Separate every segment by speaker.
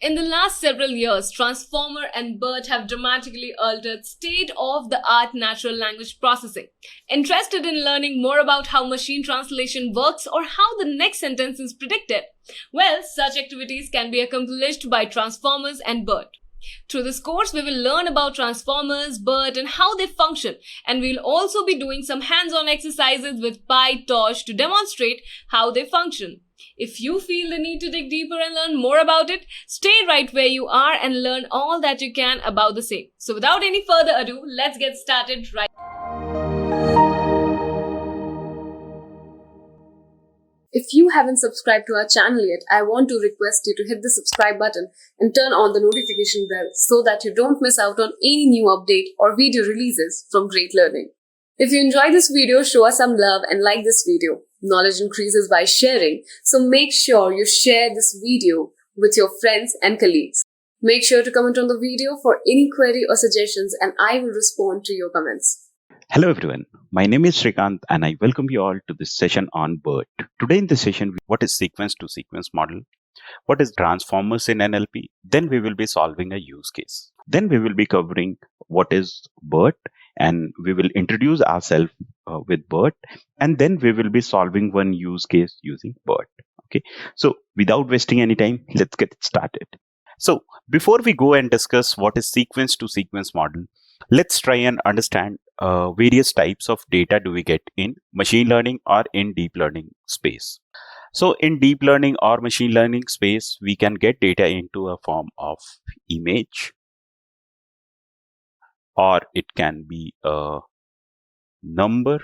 Speaker 1: In the last several years, Transformer and Bert have dramatically altered state-of-the-art natural language processing. Interested in learning more about how machine translation works or how the next sentence is predicted? Well, such activities can be accomplished by Transformers and Bert. Through this course, we will learn about transformers, Bert, and how they function. And we'll also be doing some hands-on exercises with PyTorch to demonstrate how they function. If you feel the need to dig deeper and learn more about it, stay right where you are and learn all that you can about the same. So without any further ado, let's get started right. If you haven't subscribed to our channel yet, I want to request you to hit the subscribe button and turn on the notification bell so that you don't miss out on any new update or video releases from Great Learning. If you enjoyed this video, show us some love and like this video. Knowledge increases by sharing, so make sure you share this video with your friends and colleagues. Make sure to comment on the video for any query or suggestions and I will respond to your comments.
Speaker 2: Hello everyone, my name is Shrikant and I welcome you all to this session on BERT. Today in this session, what is sequence to sequence model? What is transformers in NLP? Then we will be solving a use case. Then we will be covering what is BERT and we will introduce ourselves with BERT, and then we will be solving one use case using BERT. Okay, so without wasting any time, let's get started. So before we go and discuss what is sequence to sequence model, let's try and understand various types of data do we get in machine learning or in deep learning space. So in deep learning or machine learning space, we can get data into a form of image, or it can be a number,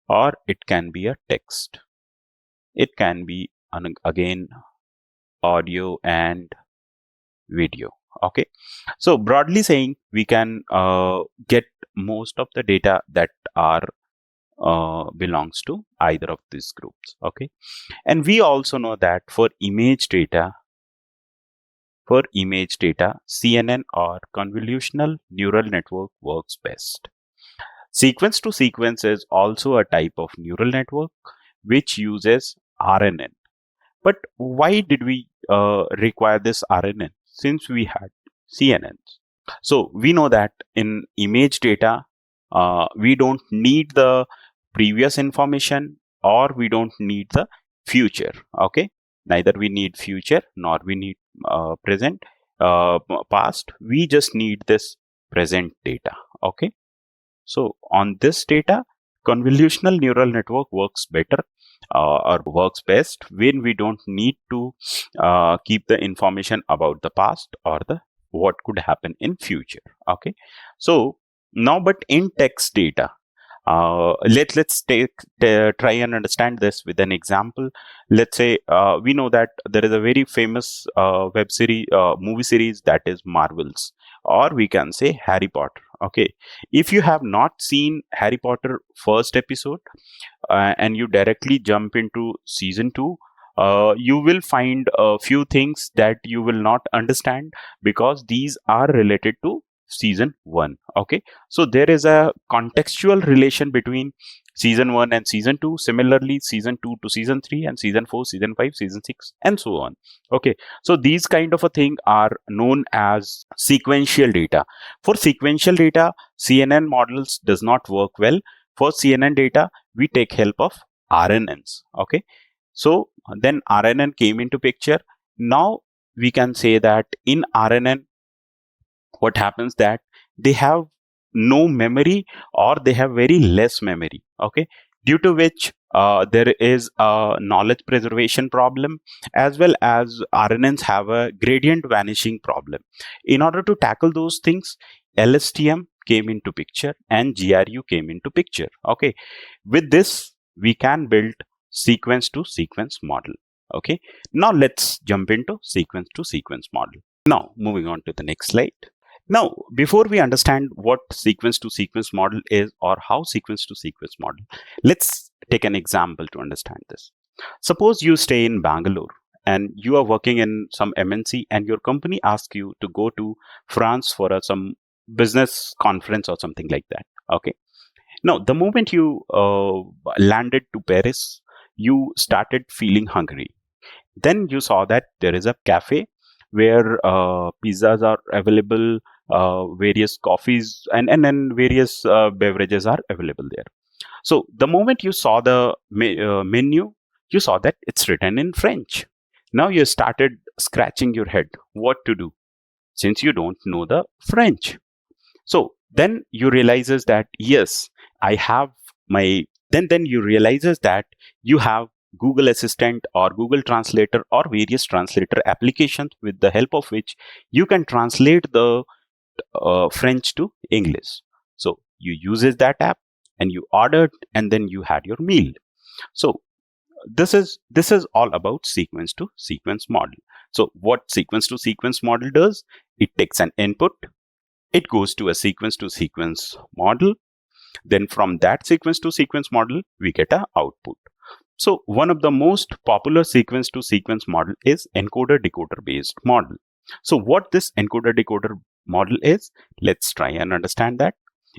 Speaker 2: or it can be a text. It can be again audio and video. Okay, so broadly saying, we can get most of the data that are belongs to either of these groups. Okay, and we also know that for image data, CNN or convolutional neural network works best. Sequence to sequence is also a type of neural network which uses RNN. But why did we require this RNN since we had CNNs? So we know that in image data, we don't need the previous information or we don't need the future. Okay, neither we need future nor we need present, past. We just need this present data. Okay, so on this data, convolutional neural network works better or works best when we don't need to keep the information about the past or the what could happen in future. Okay, so now, but in text data, let's try and understand this with an example. Let's say we know that there is a very famous web series, movie series, that is Marvels, or we can say Harry Potter. Okay, if you have not seen Harry Potter first episode and you directly jump into season 2, you will find a few things that you will not understand because these are related to season 1. Okay, so there is a contextual relation between season 1 and season 2. Similarly, season 2 to season 3, and season 4, season 5, season 6, and so on. Okay, so these kind of a thing are known as sequential data. For sequential data, CNN models does not work well. For CNN data, we take help of RNNs. Okay, so then RNN came into picture. Now we can say that in RNN, what happens that they have no memory or they have very less memory. Okay, due to which there is a knowledge preservation problem, as well as RNNs have a gradient vanishing problem. In order to tackle those things, LSTM came into picture and GRU came into picture. Okay, with this we can build sequence to sequence model. Okay, now let's jump into sequence to sequence model. Now moving on to the next slide. Now, before we understand what sequence to sequence model is or how sequence to sequence model, let's take an example to understand this. Suppose you stay in Bangalore and you are working in some MNC and your company asks you to go to France for some business conference or something like that. Okay. Now, the moment you landed to Paris, you started feeling hungry. Then you saw that there is a cafe where pizzas are available, various coffees, and then various beverages are available there. So the moment you saw the menu, you saw that it's written in French. Now you started scratching your head what to do since you don't know the French. So then you realizes that yes, I have my then you realizes that you have Google Assistant or Google Translator or various translator applications with the help of which you can translate the French to English. So you uses that app and you ordered and then you had your meal. So this is all about sequence to sequence model. So what sequence to sequence model does, it takes an input, it goes to a sequence to sequence model, then from that sequence to sequence model we get a output. So one of the most popular sequence to sequence model is encoder decoder based model. So what this encoder decoder model is, let's try and understand that.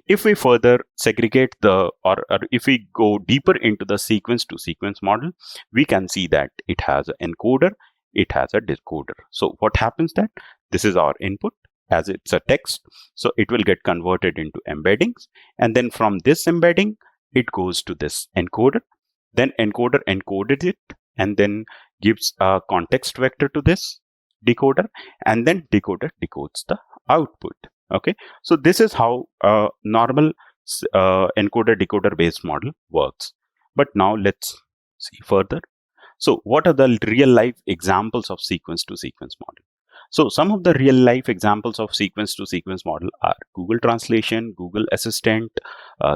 Speaker 2: If we further segregate or if we go deeper into the sequence to sequence model, we can see that it has an encoder, it has a decoder. So what happens that this is our input, as it's a text, so it will get converted into embeddings, and then from this embedding it goes to this encoder, then encoder encoded it and then gives a context vector to this decoder, and then decoder decodes the output. Okay, so this is how a normal encoder decoder based model works. But now let's see further. So what are the real life examples of sequence to sequence model? So some of the real life examples of sequence to sequence model are Google Translation, Google Assistant,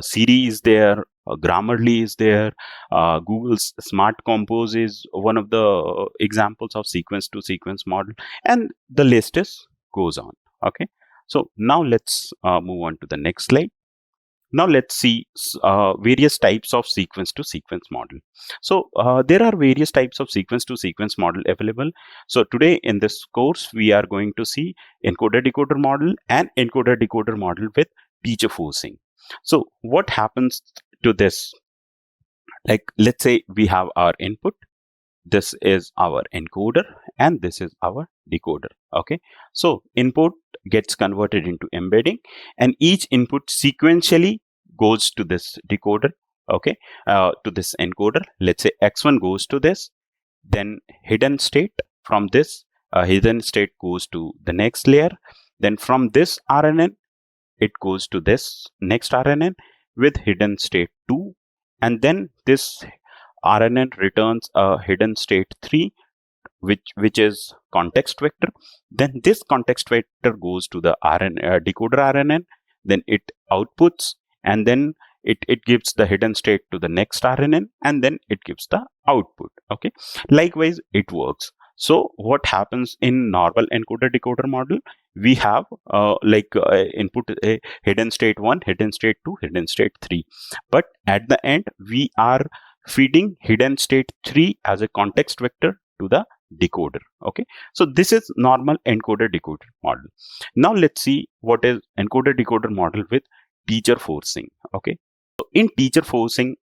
Speaker 2: Siri is there, Grammarly is there, Google's Smart Compose is one of the examples of sequence to sequence model, and the list is goes on. Okay, so now let's move on to the next slide. Now let's see various types of sequence to sequence model. So there are various types of sequence to sequence model available. So today in this course, we are going to see encoder decoder model and encoder decoder model with teacher forcing. So what happens to this? Like, let's say we have our input, this is our encoder, and this is our decoder. Okay, so input gets converted into embedding, and each input sequentially goes to this decoder. Okay, to this encoder. Let's say x1 goes to this, then hidden state. From this hidden state goes to the next layer, then from this RNN it goes to this next RNN with hidden state 2, and then this RNN returns a hidden state 3, which is context vector. Then this context vector goes to the decoder RNN, then it outputs, and then it gives the hidden state to the next RNN, and then it gives the output. Okay, likewise it works. So what happens in normal encoder decoder model, we have input hidden state 1, hidden state 2, hidden state 3, but at the end we are feeding hidden state 3 as a context vector to the decoder. Okay, so this is normal encoder decoder model. Now let's see what is encoder decoder model with teacher forcing. Okay, so in teacher forcing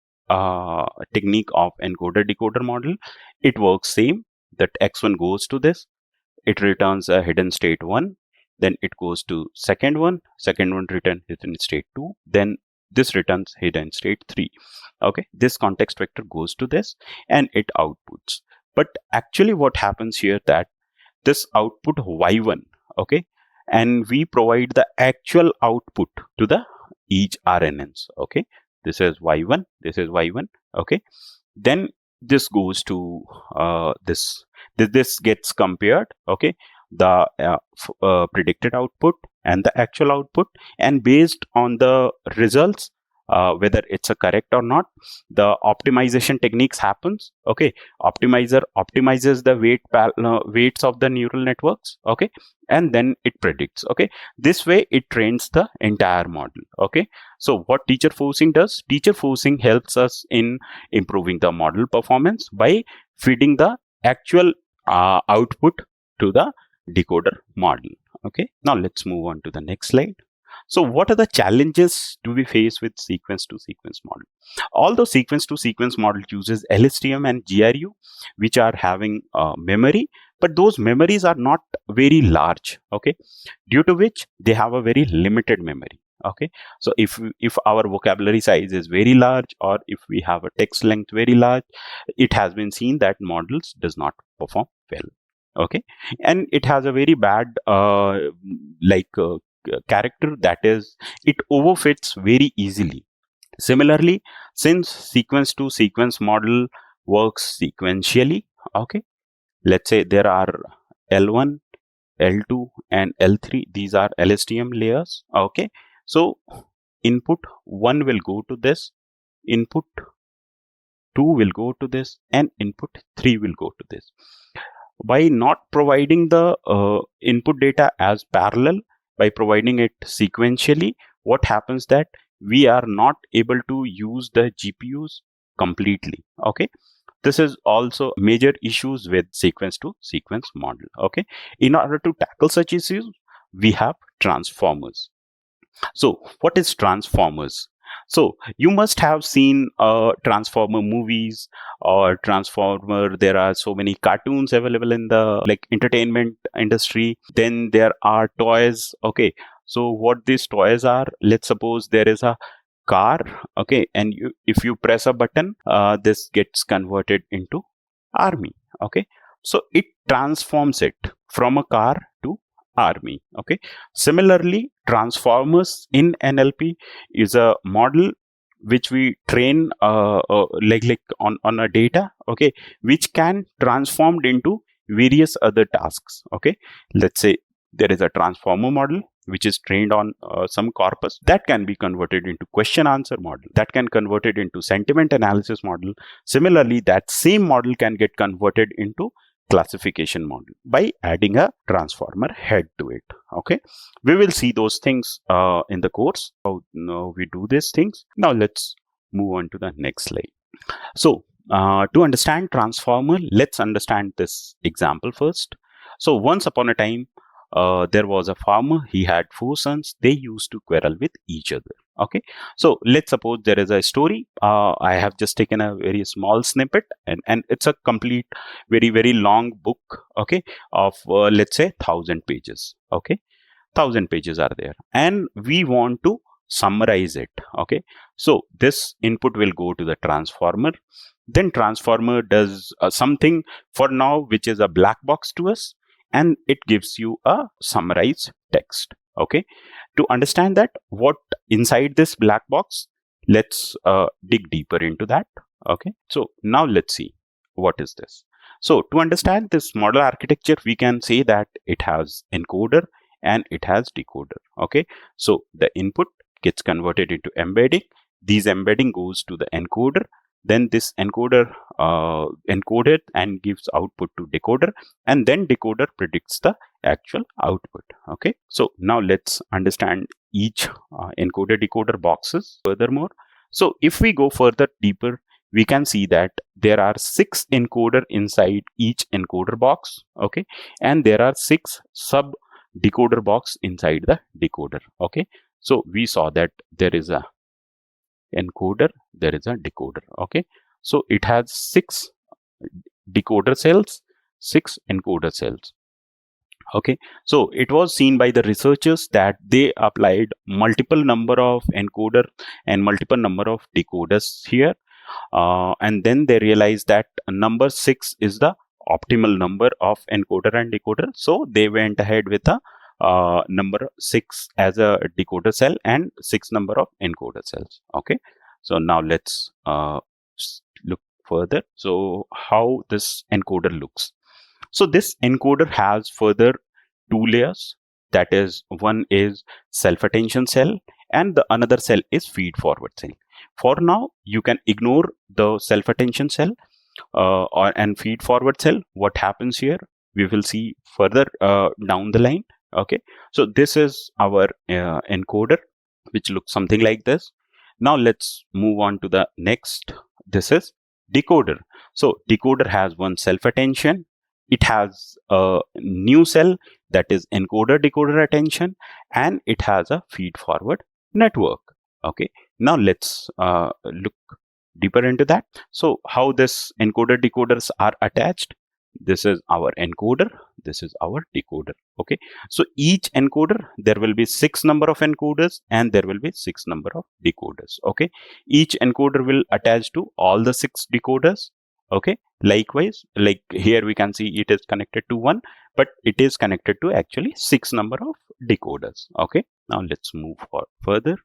Speaker 2: technique of encoder decoder model, it works same, that x1 goes to this, it returns a hidden state 1, then it goes to second one return hidden state 2, then this returns hidden state 3. Okay, this context vector goes to this and it outputs. But actually what happens here, that this output y1, okay, and we provide the actual output to the each RNNs. Okay, this is y1, this is y1. Okay, then this goes to this gets compared. Okay, the predicted output and the actual output, and based on the results, whether it's a correct or not, the optimization techniques happens. Okay, optimizer optimizes the weights of the neural networks. Okay, and then it predicts. Okay, this way it trains the entire model. Okay, so what teacher forcing does, teacher forcing helps us in improving the model performance by feeding the actual output to the decoder model. Okay, now let's move on to the next slide. So what are the challenges do we face with sequence to sequence model? Although sequence to sequence model uses LSTM and GRU, which are having memory, but those memories are not very large, okay, due to which they have a very limited memory. Okay, so if our vocabulary size is very large, or if we have a text length very large, it has been seen that models does not perform well. Okay, and it has a very bad character, that is, it overfits very easily. Similarly, since sequence to sequence model works sequentially, okay, let's say there are L1, L2 and L3, these are LSTM layers. Okay, so input 1 will go to this, input 2 will go to this, and input 3 will go to this. By not providing the input data as parallel, by providing it sequentially, what happens that we are not able to use the GPUs completely. Okay, this is also major issues with sequence to sequence model. Okay, in order to tackle such issues, we have transformers. So what is transformers? So you must have seen transformer movies or transformer. There are so many cartoons available in the like entertainment industry. Then there are toys. Okay, so what these toys are, let's suppose there is a car, okay, and if you press a button, this gets converted into army. Okay, so it transforms it from a car to army. Okay, similarly, transformers in NLP is a model which we train like on a data, okay, which can transformed into various other tasks. Okay, let's say there is a transformer model which is trained on some corpus that can be converted into question answer model, that can converted into sentiment analysis model. Similarly, that same model can get converted into classification model by adding a transformer head to it. Okay, we will see those things in the course, how we do these things. Now let's move on to the next slide. So to understand transformer, let's understand this example first. So once upon a time, there was a farmer. He had 4 sons. They used to quarrel with each other. Okay, so let's suppose there is a story. I have just taken a very small snippet, and it's a complete, very long book. Okay, of let's say 1,000 pages. Okay, 1,000 pages are there, and we want to summarize it. Okay, so this input will go to the transformer. Then transformer does something for now, which is a black box to us, and it gives you a summarized text. Okay, to understand that what inside this black box, let's dig deeper into that. Okay, so now let's see what is this. So to understand this model architecture, we can say that it has encoder and it has decoder. Okay, so the input gets converted into embedding. These embedding goes to the encoder. Then this encoder encoded and gives output to decoder, and then decoder predicts the actual output. Okay, so now let's understand each encoder decoder boxes furthermore. So if we go further deeper, we can see that there are 6 encoder inside each encoder box. Okay, and there are 6 sub decoder box inside the decoder. Okay, so we saw that there is a encoder, there is a decoder. Okay, so it has 6 decoder cells, 6 encoder cells. Okay, so it was seen by the researchers that they applied multiple number of encoder and multiple number of decoders here, and then they realized that number 6 is the optimal number of encoder and decoder. So they went ahead with a number 6 as a decoder cell and 6 number of encoder cells. Okay, so now let's look further. So how this encoder looks. So this encoder has further 2 layers. That is, one is self-attention cell and the another cell is feed forward cell. For now, you can ignore the self-attention cell and feed forward cell. What happens here, we will see further down the line. Okay, so this is our encoder, which looks something like this. Now let's move on to the next. This is decoder. So decoder has one self-attention. It has a new cell that is encoder decoder attention, and it has a feed forward network. Okay, now let's look deeper into that. So how this encoder decoders are attached? This is our encoder, this is our decoder. Okay, so each encoder, there will be 6 number of encoders and there will be 6 number of decoders. Okay, each encoder will attach to all the 6 decoders. Okay, likewise, like here we can see it is connected to 1, but it is connected to actually 6 number of decoders. Okay, now let's move further.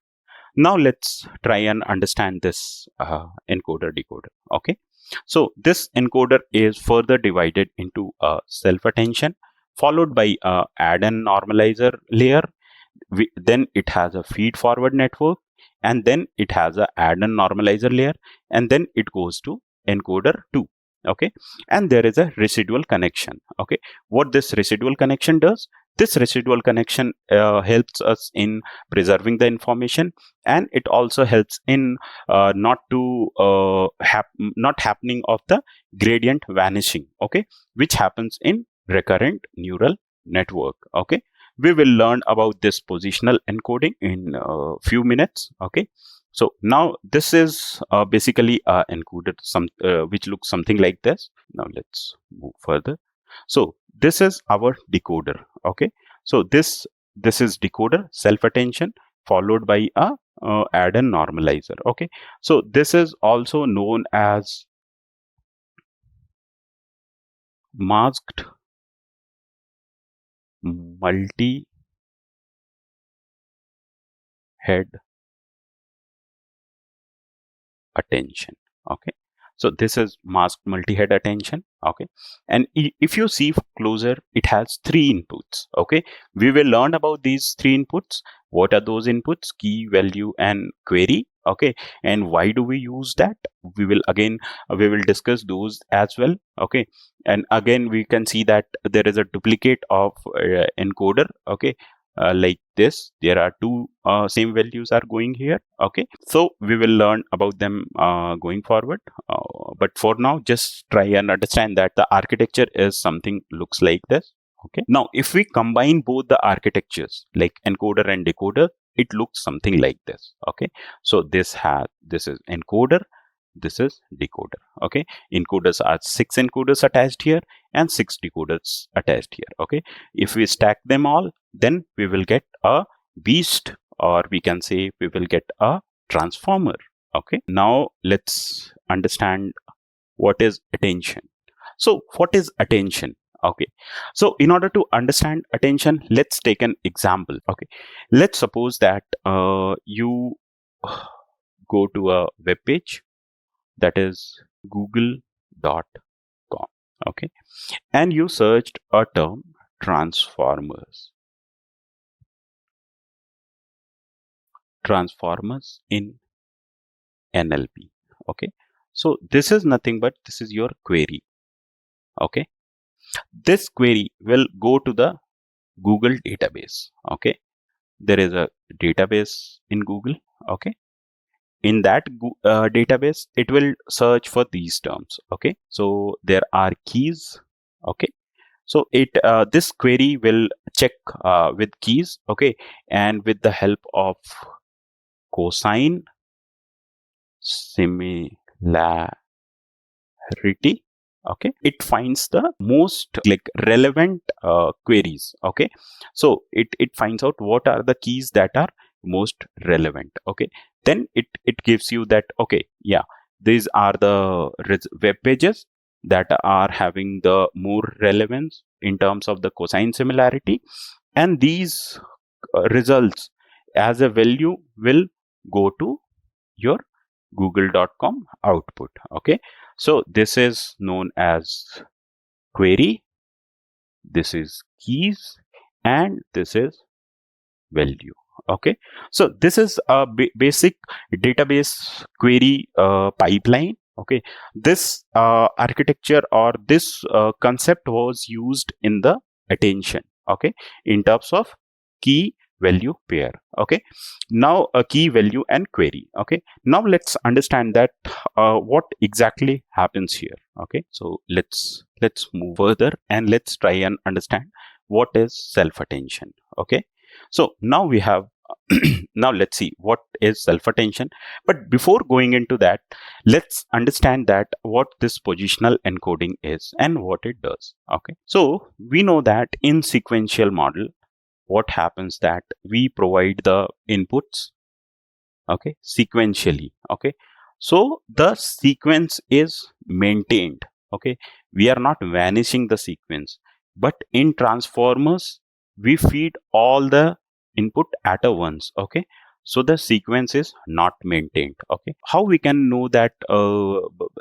Speaker 2: Now let's try and understand this encoder decoder. Okay, so this encoder is further divided into self attention, followed by a add and normalizer layer. Then it has a feed forward network, and then it has a add and normalizer layer, and then it goes to encoder 2. Okay, and there is a residual connection. Okay, what this residual connection does? This residual connection helps us in preserving the information, and it also helps in not happening of the gradient vanishing. Okay, which happens in recurrent neural network. Okay, we will learn about this positional encoding in a few minutes. Okay, so now this is basically encoded which looks something like this. Now let's move further. So this is our decoder. Okay, so this is decoder self attention followed by a add and normalizer. Okay, so this is also known as masked multi head attention. Okay, so this is masked multi-head attention. Okay, and if you see closer, it has 3 inputs. Okay, we will learn about these 3 inputs. What are those inputs? Key, value, and query. Okay, and why do we use that? We will discuss those as well. Okay, and again we can see that there is a duplicate of encoder. Okay, like this, there are 2 same values are going here. Okay, so we will learn about them going forward, but for now just try and understand that the architecture is something looks like this. Okay, now if we combine both the architectures like encoder and decoder, it looks something like this. Okay, so this is encoder, this is decoder. Okay, encoders are 6 encoders attached here and 6 decoders attached here. Okay, if we stack them all, then we will get a beast, or we can say we will get a transformer. Okay, now let's understand what is attention. So what is attention? Okay, so in order to understand attention, let's take an example. Okay, let's suppose that you go to a web page, that is google.com. Okay, and you searched a term transformers in NLP. Okay, so this is nothing but this is your query. Okay, this query will go to the Google database. Okay, there is a database in Google. Okay, in that database it will search for these terms. Okay, so there are keys. Okay, so it this query will check with keys. Okay, and with the help of cosine similarity, okay, it finds the most like relevant queries. Okay, so it finds out what are the keys that are most relevant. Okay, then it gives you that, okay, yeah, these are the web pages that are having the more relevance in terms of the cosine similarity, and these results as a value will go to your google.com output. Okay, so this is known as query, this is keys, and this is value. Okay, so this is a basic database query pipeline. Okay, this architecture or this concept was used in the attention. Okay, in terms of key value pair. Okay, now a key value and query. Okay, now let's understand that what exactly happens here. Okay, so let's move further and let's try and understand what is self-attention. Okay, so now we have now let's see what is self-attention. But before going into that, let's understand that what this positional encoding is and what it does. Okay, so we know that in sequential model, what happens that we provide the inputs, okay, sequentially. Okay, so the sequence is maintained. Okay, we are not vanishing the sequence, but in transformers we feed all the input at a once. Okay, so the sequence is not maintained. Okay, how we can know that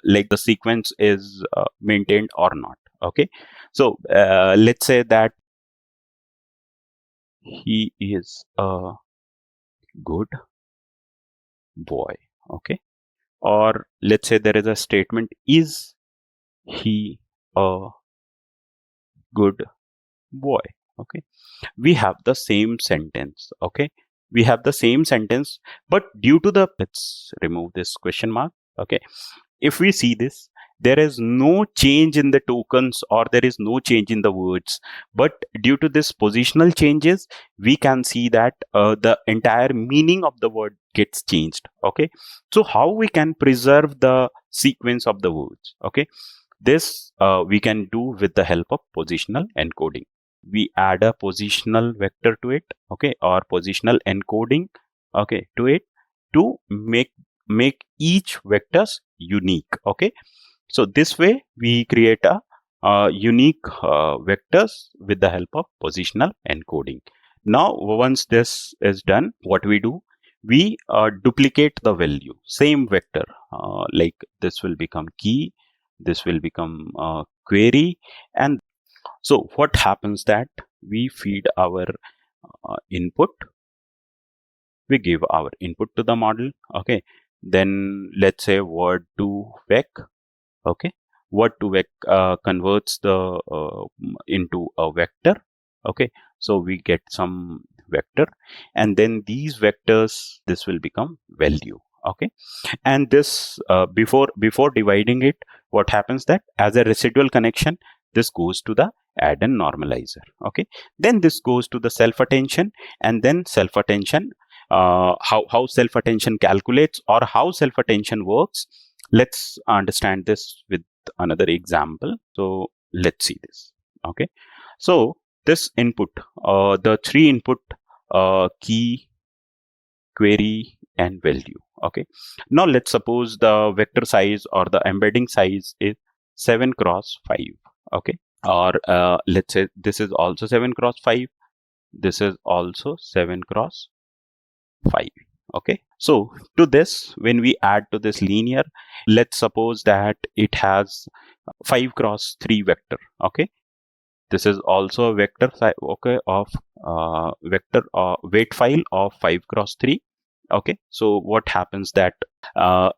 Speaker 2: like the sequence is maintained or not? Okay, so let's say that he is a good boy. Okay, or let's say there is a statement, is he a good boy? Okay, we have the same sentence. Okay, we have the same sentence, but due to the, let's remove this question mark. Okay, if we see this, there is no change in the tokens or there is no change in the words, but due to this positional changes, we can see that the entire meaning of the word gets changed. Okay, so how we can preserve the sequence of the words? Okay, this we can do with the help of positional encoding. We add a positional vector to it, okay, or positional encoding, okay, to it, to make each vectors unique. Okay, so this way we create a unique vectors with the help of positional encoding. Now once this is done, what we do, we duplicate the value, same vector, like this will become key, this will become query. And so what happens that we feed our input, we give our input to the model. Okay, then let's say word to vec. Okay, word to vec converts the into a vector. Okay, so we get some vector, and then these vectors, this will become value. Okay, and this before dividing it, what happens that as a residual connection, this goes to the add and normalizer. Okay, then this goes to the self attention, and then self attention, how self attention calculates or how self attention works. Let's understand this with another example. So let's see this. Okay, so this input, the three input, key, query, and value. Okay, now let's suppose the vector size or the embedding size is 7 cross 5. Okay, or let's say this is also 7 cross 5, this is also 7 cross 5. Okay, so to this, when we add to this linear, let's suppose that it has 5 cross 3 vector. Okay, this is also a vector okay, of vector weight file of 5 cross 3. Okay, so what happens that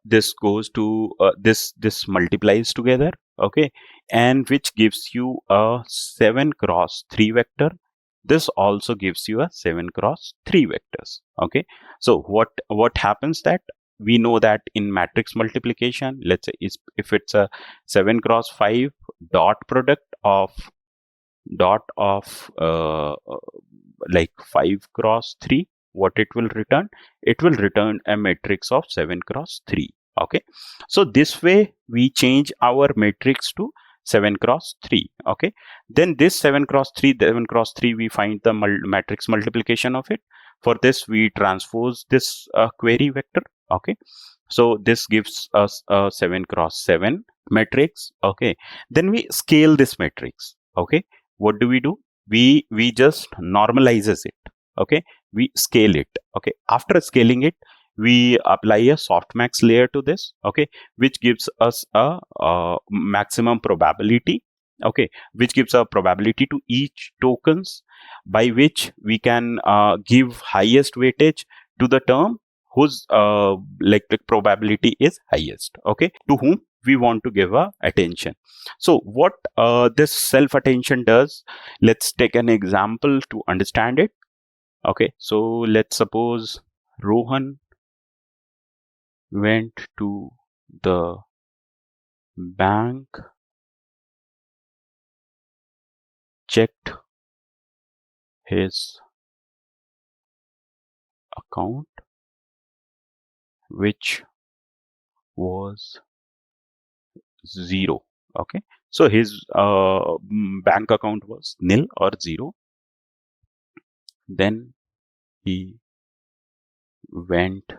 Speaker 2: this goes to this multiplies together. Okay, and which gives you a 7 cross 3 vector. This also gives you a 7 cross 3 vectors. Okay, so what happens that we know that in matrix multiplication, let's say if it's a 7 cross 5 dot product of like 5 cross 3, what it will return, it will return a matrix of 7 cross 3. Okay, so this way we change our matrix to 7 cross 3. Okay, then this 7 cross 3, 7 cross 3, we find the matrix multiplication of it. For this we transpose this query vector. Okay, so this gives us a 7 cross 7 matrix. Okay, then we scale this matrix. Okay, what do? We just normalizes it. Okay, we scale it. Okay, after scaling it, we apply a softmax layer to this. Okay, which gives us a maximum probability. Okay, which gives a probability to each tokens, by which we can give highest weightage to the term whose like the probability is highest. Okay, to whom we want to give a attention. So what this self attention does, let's take an example to understand it. Okay, so let's suppose Rohan went to the bank, checked his account, which was 0. Okay, so his bank account was nil or 0. Then he went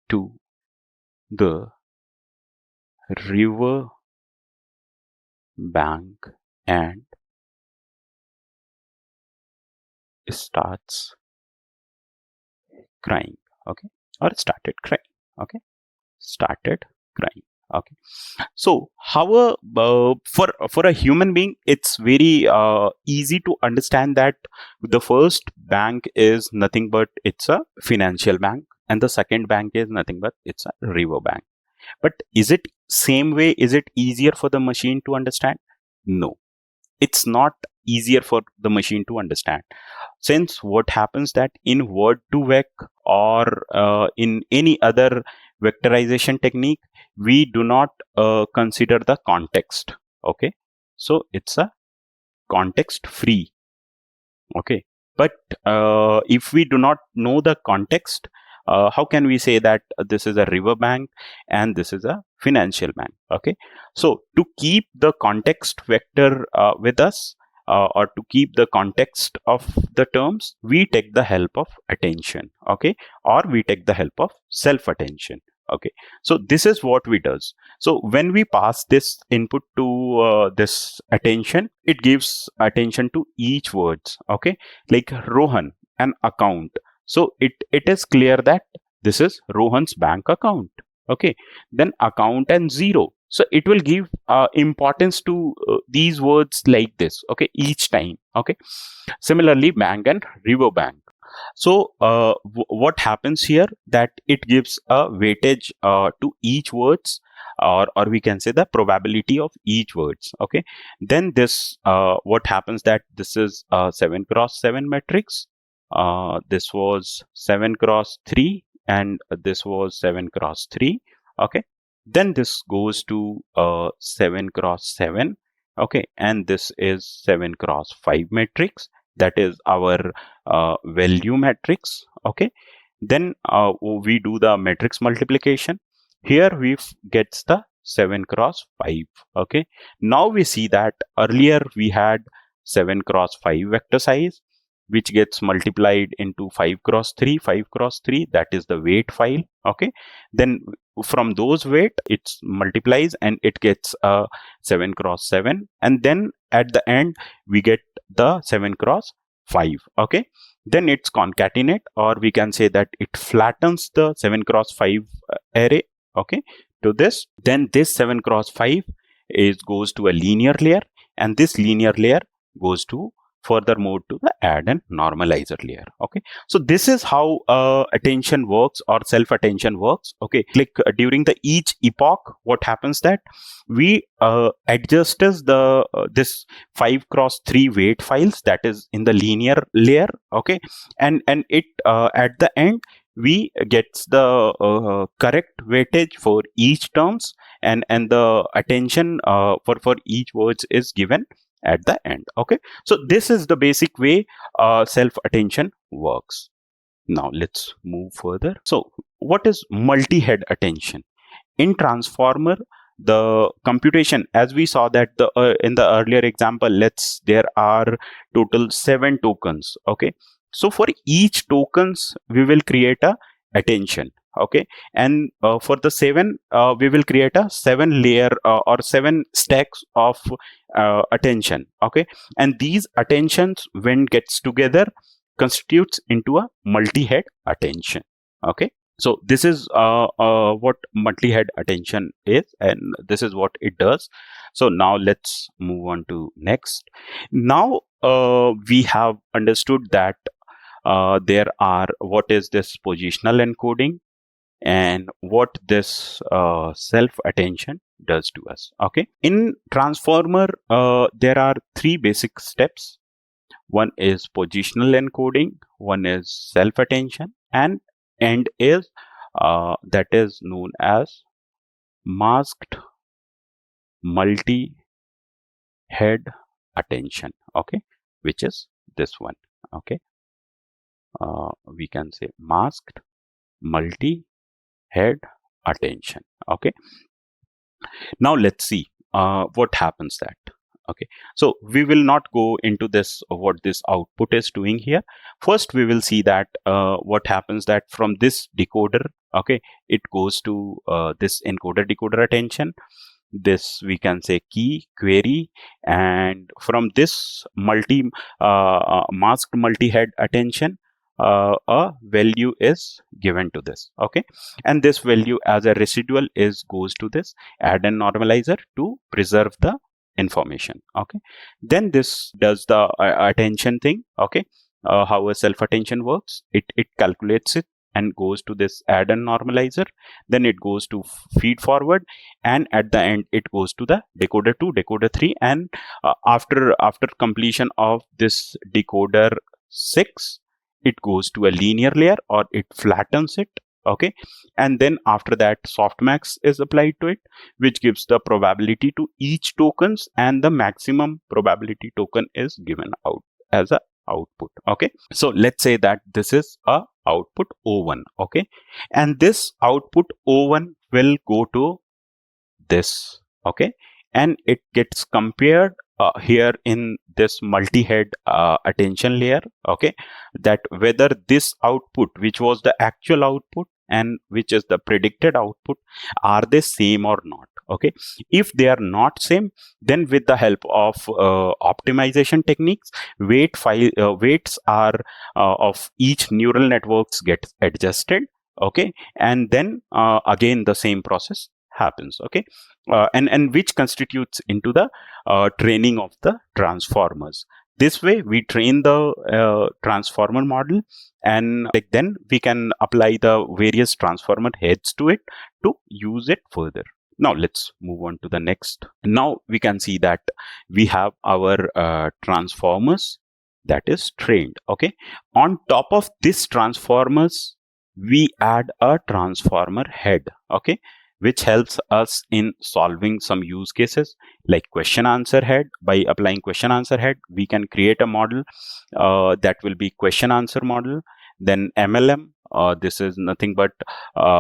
Speaker 2: to the river bank and starts crying. Okay, or started crying. Okay, started crying. Okay, so how for a human being, it's very easy to understand that the first bank is nothing but it's a financial bank, and the second bank is nothing but it's a river bank. But is it same way? Is it easier for the machine to understand? No, it's not easier for the machine to understand, since what happens that in word to vec or in any other vectorization technique, we do not consider the context. Okay, so it's a context free. Okay, but if we do not know the context, how can we say that this is a river bank and this is a financial bank? Okay, so to keep the context vector with us, or to keep the context of the terms, we take the help of attention. Okay, or we take the help of self attention. Okay, so this is what we does. So when we pass this input to this attention, it gives attention to each words. Okay, like Rohan, an account. So it is clear that this is Rohan's bank account. Okay, then account and 0. So it will give importance to these words like this. Okay, each time. Okay, similarly, bank and river bank. So what happens here, that it gives a weightage to each words, or we can say the probability of each words. Okay, then this what happens that this is 7 cross 7 matrix. This was 7 cross 3 and this was 7 cross 3. Okay, then this goes to 7 cross 7. Okay, and this is 7 cross 5 matrix, that is our value matrix. Okay, then we do the matrix multiplication. Here we gets the 7 cross 5. Okay, now we see that earlier we had 7 cross 5 vector size, which gets multiplied into 5 cross 3, 5 cross 3, that is the weight file. Okay, then from those weight it multiplies and it gets 7 cross 7, and then at the end we get the 7 cross 5. Okay, then it's concatenate, or we can say that it flattens the 7 cross 5 array. Okay, to this, then this 7 cross 5 goes to a linear layer, and this linear layer goes to furthermore to the add and normalizer layer. Okay, so this is how attention works, or self attention works. Okay, like during the each epoch, what happens that we adjust the this 5 cross 3 weight files, that is in the linear layer. Okay, and it at the end we gets the correct weightage for each terms, and the attention for each words is given at the end. Okay, so this is the basic way self attention works. Now let's move further. So what is multi-head attention? In transformer, the computation, as we saw that in the earlier example, there are total 7 tokens. Okay, so for each tokens we will create a attention. Okay, and for the 7 we will create a 7 layer or 7 stacks of attention. Okay, and these attentions when gets together constitutes into a multi-head attention. Okay, so this is what multi-head attention is, and this is what it does. So now let's move on to next. Now we have understood that there are what is this positional encoding and what this self attention does to us. Okay, in transformer there are 3 basic steps. One is positional encoding, one is self attention, and end is that is known as masked multi head attention. Okay, which is this one. Okay, we can say masked multi-head attention. Okay, now let's see what happens that. Okay, so we will not go into this what this output is doing here. First we will see that what happens that from this decoder, okay, it goes to this encoder decoder attention, this we can say key query, and from this masked multi-head attention, a value is given to this. Okay, and this value as a residual is goes to this add and normalizer to preserve the information. Okay, then this does the attention thing. Okay, how a self attention works, it calculates it and goes to this add and normalizer, then it goes to feed forward, and at the end it goes to the decoder 2, decoder 3, and after completion of this decoder 6, it goes to a linear layer or it flattens it. Okay, and then after that softmax is applied to it, which gives the probability to each tokens, and the maximum probability token is given out as a output. Okay, so let's say that this is a output O1. Okay, and this output O1 will go to this. Okay, and it gets compared here in this multi-head attention layer. Okay, that whether this output, which was the actual output and which is the predicted output, are they same or not. Okay, if they are not same, then with the help of optimization techniques, weights are of each neural networks get adjusted. Okay, and then again the same process happens. Okay, and which constitutes into the training of the transformers. This way we train the transformer model, and like then we can apply the various transformer heads to it to use it further. Now let's move on to the next. Now we can see that we have our transformers that is trained. Okay, on top of this transformers we add a transformer head. Okay, which helps us in solving some use cases like question answer head. By applying question answer head, we can create a model that will be question answer model. Then MLM, this is nothing but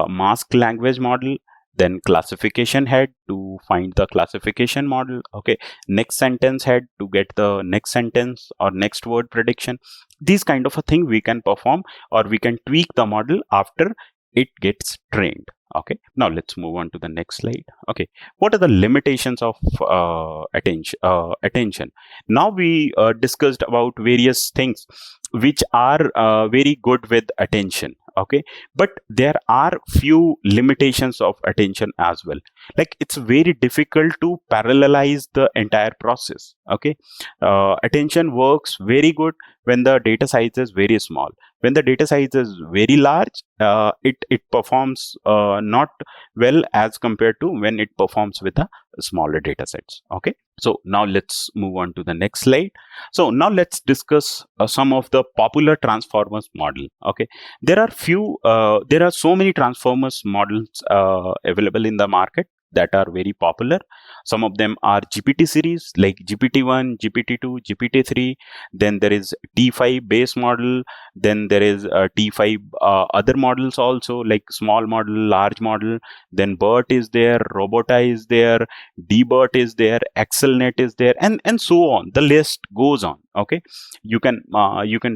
Speaker 2: masked language model. Then classification head to find the classification model. Okay, next sentence head to get the next sentence or next word prediction. These kind of a thing we can perform, or we can tweak the model after it gets trained. Okay, now let's move on to the next slide. Okay, what are the limitations of attention? Now we discussed about various things which are very good with attention. Okay, but there are few limitations of attention as well. Like it's very difficult to parallelize the entire process. Okay, attention works very good when the data size is very small. When the data size is very large, it performs not well as compared to when it performs with the smaller data sets. Okay, so now let's move on to the next slide. So now let's discuss some of the popular transformers model. Okay, there are so many transformers models available in the market that are very popular. Some of them are GPT series like GPT-1, GPT-2, GPT-3. Then there is T5 base model. Then there is T5 other models also, like small model, large model. Then Bert is there, Robota is there, DBERT is there, AxelNet is there, and so on. The list goes on. Okay, you can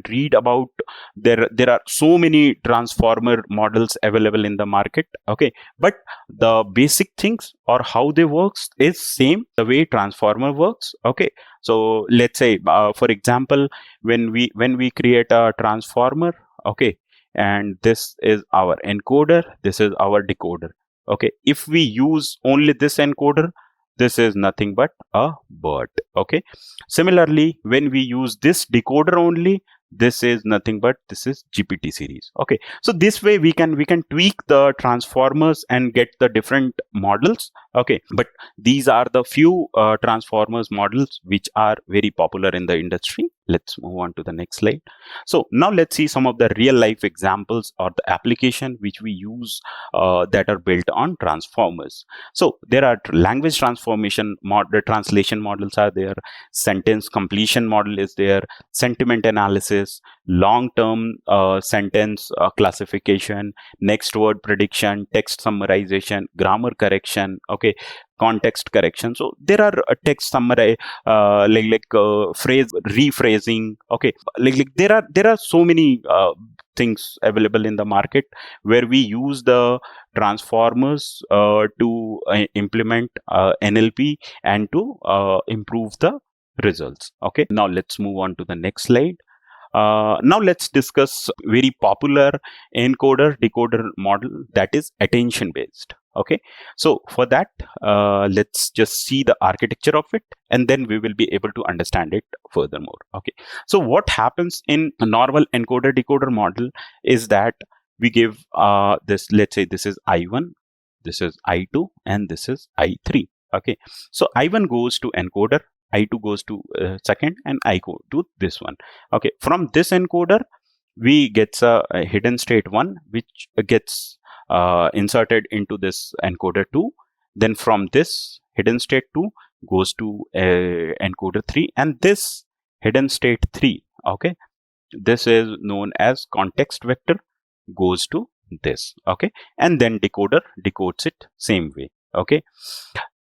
Speaker 2: read about there are so many transformer models available in the market. Okay, but the basic things or how they works is same the way transformer works. Okay, so let's say for example, when we create a transformer, okay, and this is our encoder, this is our decoder. Okay, if we use only this encoder, this is nothing but a Bert. Okay, similarly when we use this decoder only, this is nothing but this is GPT series. Okay, so this way we can tweak the transformers and get the different models. Okay, but these are the few transformers models which are very popular in the industry. Let's move on to the next slide. So now let's see some of the real life examples or the application which we use that are built on transformers. So there are language transformation the translation models are there, sentence completion model is there, sentiment analysis, long-term sentence classification, next word prediction, text summarization, grammar correction, okay, context correction. So there are text summary phrase rephrasing, okay, there are so many things available in the market where we use the transformers to implement NLP and to improve the results. Okay, now let's move on to the next slide. Now let's discuss very popular encoder decoder model that is attention based. Okay, so for that, let's just see the architecture of it and then we will be able to understand it furthermore. Okay, so what happens in a normal encoder decoder model is that we give this, let's say this is I1, this is I2, and this is I3. Okay, so I1 goes to encoder, I2 goes to second, and I go to this one. Okay, from this encoder we gets a hidden state 1 which gets inserted into this encoder 2. Then from this hidden state 2 goes to encoder 3, and this hidden state 3, okay, this is known as context vector, goes to this. Okay, and then decoder decodes it same way. Okay,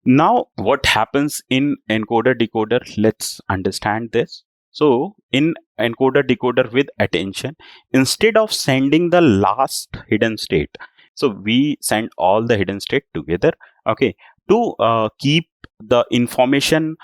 Speaker 2: now what happens in encoder decoder, let's understand this. So in encoder decoder with attention, instead of sending the last hidden state, so we send all the hidden state together, okay, to keep the information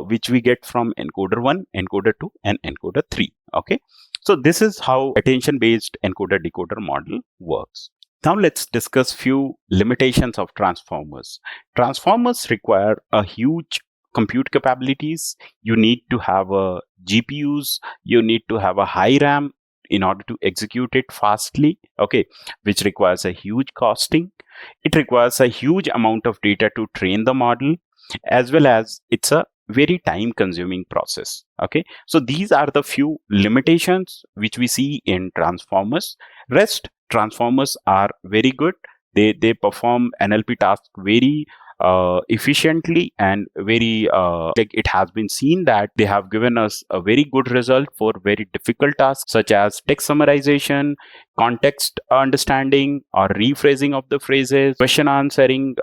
Speaker 2: which we get from encoder 1, encoder 2, and encoder 3. Okay, so this is how attention based encoder decoder model works. Now let's discuss few limitations of transformers. Transformers require a huge compute capabilities. You need to have a GPUs, you need to have a high RAM in order to execute it fastly, okay, which requires a huge costing. It requires a huge amount of data to train the model, as well as it's a very time consuming process. Okay, so these are the few limitations which we see in transformers. Rest, transformers are very good. They perform NLP tasks very efficiently and very like it has been seen that they have given us a very good result for very difficult tasks such as text summarization, context understanding or rephrasing of the phrases, question answering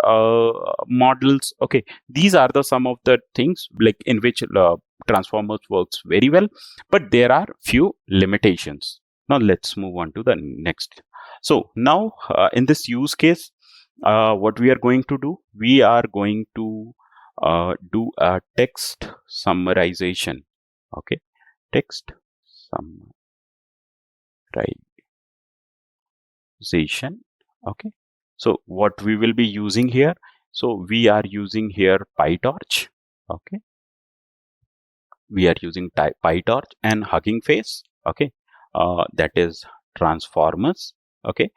Speaker 2: models. Okay, these are the some of the things like in which transformers works very well, but there are few limitations. Now let's move on to the next. So now in this use case, what we are going to do, we are going to do a text summarization. Okay, text summarization. Okay, so what we will be using here, so we are using here PyTorch. Okay, we are using PyTorch and Hugging Face. Okay, that is transformers. Okay,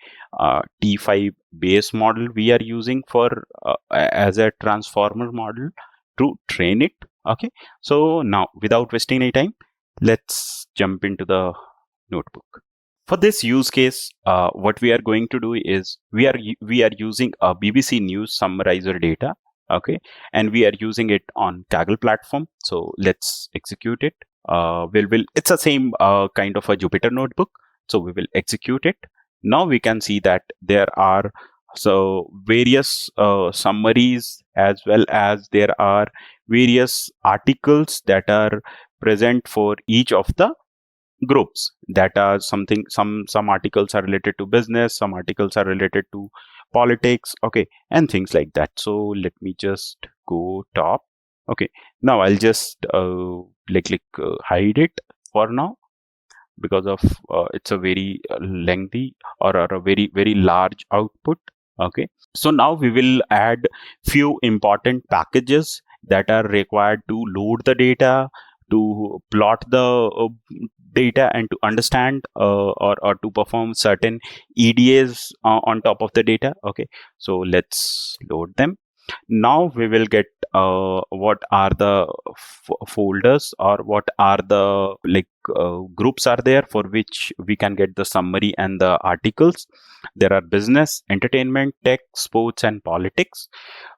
Speaker 2: T5 base model we are using for as a transformer model to train it. Okay, so now without wasting any time, let's jump into the notebook. For this use case, what we are going to do is we are using a BBC News summarizer data. Okay, and we are using it on Kaggle platform. So let's execute it. It's the same kind of a Jupyter notebook. So we will execute it. Now we can see that there are so various summaries, as well as there are various articles that are present for each of the groups. That are something, some articles are related to business, some articles are related to politics, okay, and things like that. So let me just go top. Okay, now I'll just hide it for now, because of it's a very lengthy or a very large output. Okay, so now we will add few important packages that are required to load the data, to plot the data, and to understand or to perform certain EDAs on top of the data. Okay, so let's load them. Now we will get what are the folders, or what are the groups are there for which we can get the summary and the articles. There are business, entertainment, tech, sports, and politics.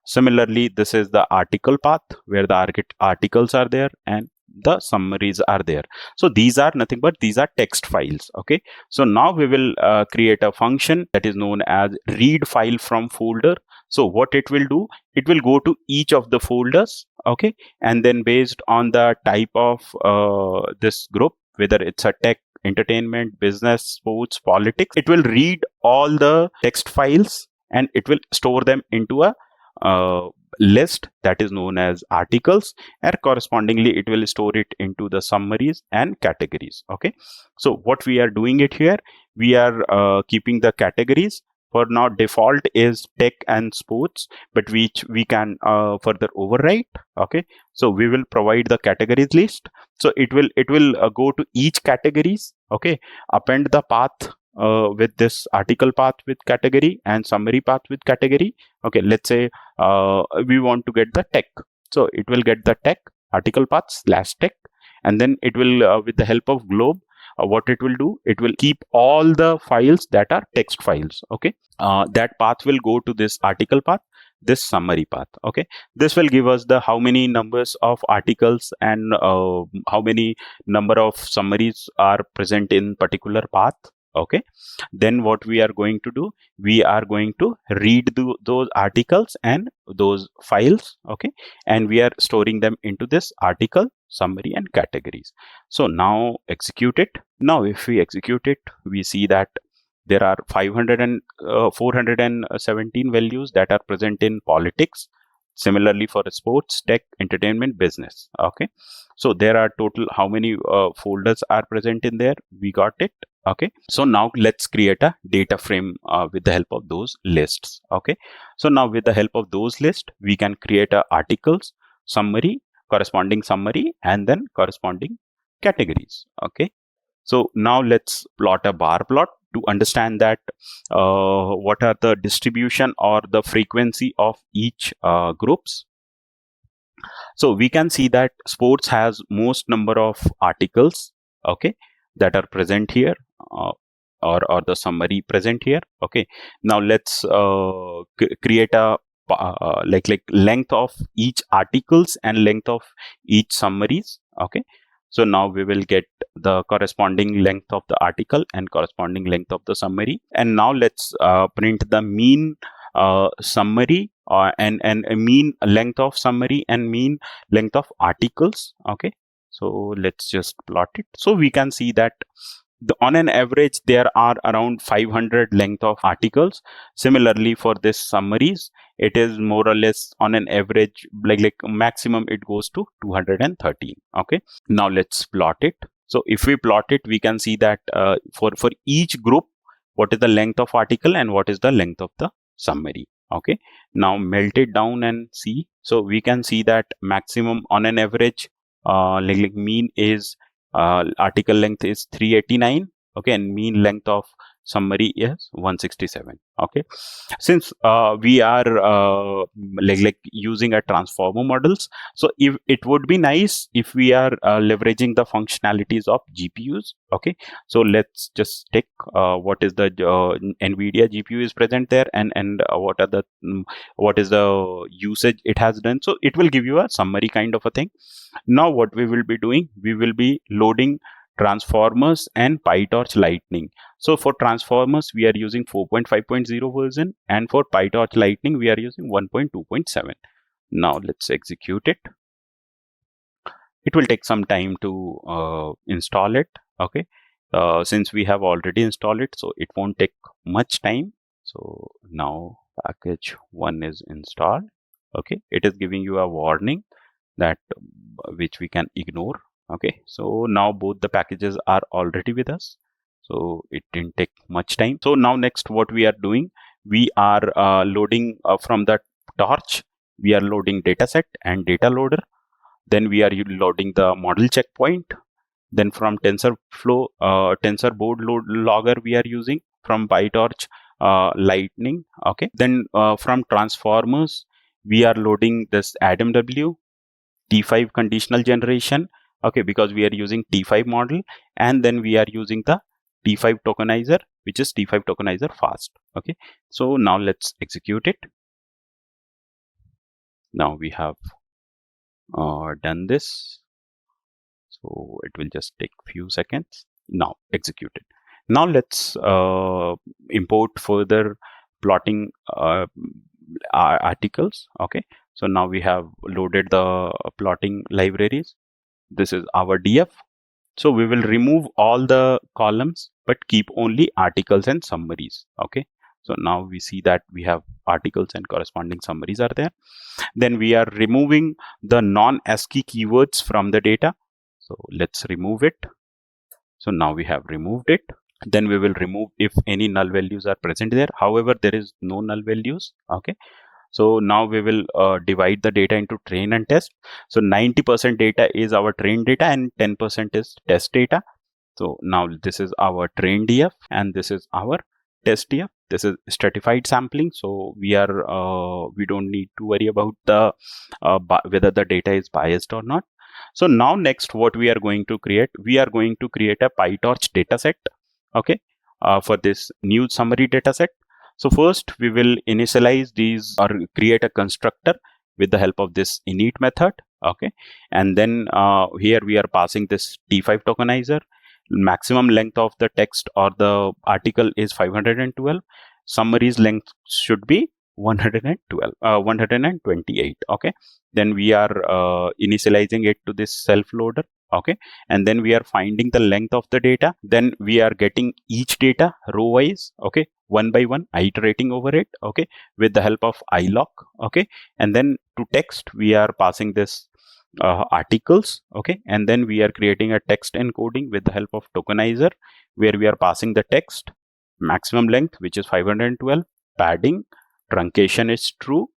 Speaker 2: Similarly, this is the article path where the articles are there and the summaries are there. So these are nothing but these are text files. Okay. So now we will create a function that is known as read file from folder. So what it will do, it will go to each of the folders. Okay. And then based on the type of this group, whether it's a tech, entertainment, business, sports, politics, it will read all the text files and it will store them into a list that is known as articles, and correspondingly it will store it into the summaries and categories. Okay, so what we are doing it here, we are keeping the categories. For now, default is tech and sports, but which we can further overwrite. Okay, so we will provide the categories list. So it will go to each categories. Okay, append the path with this article path with category and summary path with category. Okay, let's say we want to get the tech. So it will get the tech article path / tech, and then it will with the help of globe, what it will do, it will keep all the files that are text files. Okay, that path will go to this article path, this summary path. Okay, this will give us the how many numbers of articles and how many number of summaries are present in particular path. Okay, then what we are going to do, we are going to read those articles and those files. Okay, and we are storing them into this article, summary, and categories. So now execute it. Now if we execute it, we see that there are 417 values that are present in politics. Similarly for sports, tech, entertainment, business. Okay, so there are total how many folders are present in there, we got it. Okay, so now let's create a data frame with the help of those lists. Okay, so now with the help of those lists, we can create a articles, summary, corresponding summary, and then corresponding categories. Okay, so now let's plot a bar plot to understand that what are the distribution or the frequency of each groups. So we can see that sports has most number of articles, okay, that are present here, or the summary present here. Okay, now let's create a like length of each articles and length of each summaries. Okay, so now we will get the corresponding length of the article and corresponding length of the summary. And now let's print the mean summary and a mean length of summary and mean length of articles. Okay, so let's just plot it. So we can see that on an average there are around 500 length of articles. Similarly for this summaries, it is more or less on an average, like maximum it goes to 213. Okay, now let's plot it. So if we plot it, we can see that for each group, what is the length of article and what is the length of the summary. Okay, now melt it down and see. So we can see that maximum on an average like mean is article length is 389. Okay, and mean length of summary is 167. Okay, since we are like using a transformer models, so if it would be nice if we are leveraging the functionalities of GPUs. Okay, so let's just take what is the NVIDIA GPU is present there, and what are the what is the usage it has done. So it will give you a summary kind of a thing. Now what we will be doing, we will be loading transformers and PyTorch Lightning. So for transformers, we are using 4.5.0 version, and for PyTorch Lightning, we are using 1.2.7. Now let's execute it. It will take some time to install it. Okay, since we have already installed it, so it won't take much time. So now package 1 is installed. Okay, it is giving you a warning that which we can ignore. Okay, so now both the packages are already with us, so it didn't take much time. So now next what we are doing, we are loading from the torch, we are loading dataset and data loader. Then we are loading the model checkpoint. Then from TensorFlow, TensorBoard logger we are using from PyTorch Lightning. Okay, then from transformers we are loading this AdamW T5 conditional generation, okay, because we are using T5 model, and then we are using the T5 tokenizer, which is T5 tokenizer fast. Okay, so now let's execute it. Now we have done this, so it will just take few seconds. Now execute it. Now let's import further plotting articles. Okay, so now we have loaded the plotting libraries. This is our DF. So we will remove all the columns but keep only articles and summaries. Okay, so now we see that we have articles and corresponding summaries are there. Then we are removing the non-ASCII keywords from the data. So let's remove it. So now we have removed it. Then we will remove if any null values are present there. However, there is no null values. Okay, so now we will divide the data into train and test. So 90% data is our train data and 10% is test data. So now this is our train DF and this is our test DF. This is stratified sampling. So we don't need to worry about the whether the data is biased or not. So now next what we are going to create, we are going to create a PyTorch dataset. Okay, for this new summary dataset. So first we will initialize these or create a constructor with the help of this init method. Okay, and then here we are passing this T5 tokenizer. Maximum length of the text or the article is 512. Summaries length should be 128. Okay, then we are initializing it to this self loader. Okay, and then we are finding the length of the data. Then we are getting each data row wise, okay, one by one, iterating over it, okay, with the help of iloc. Okay, and then to text we are passing this articles. Okay, and then we are creating a text encoding with the help of tokenizer, where we are passing the text, maximum length which is 512, padding, truncation is true.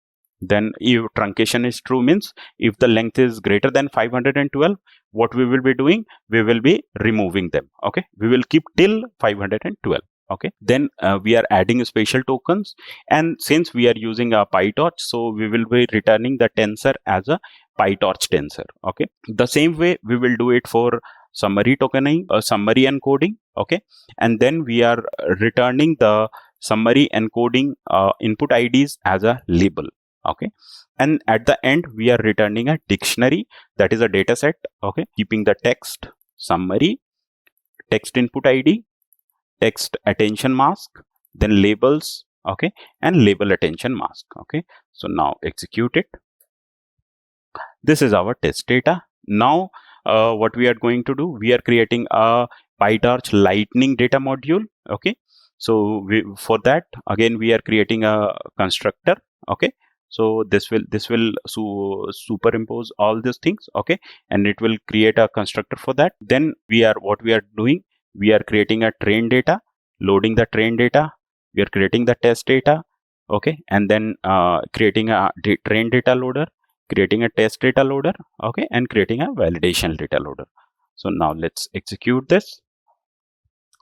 Speaker 2: Then if truncation is true means if the length is greater than 512, what we will be doing, we will be removing them. Okay, we will keep till 512. Okay, then we are adding spatial tokens, and since we are using a PyTorch, so we will be returning the tensor as a PyTorch tensor. Okay, the same way we will do it for summary tokening, summary encoding. Okay, and then we are returning the summary encoding input IDs as a label. Okay, and at the end we are returning a dictionary, that is a data set. Okay, keeping the text, summary, text input ID, text attention mask, then labels. Okay, and label attention mask. Okay, so now execute it. This is our test data. Now what we are going to do, we are creating a PyTorch lightning data module. Okay, so for that again we are creating a constructor. Okay, so this will superimpose all these things. Okay, and it will create a constructor for that. Then what we are doing, we are creating a train data, loading the train data, we are creating the test data. Okay, and then creating a train data loader, creating a test data loader. Okay, and creating a validation data loader. So now let's execute this.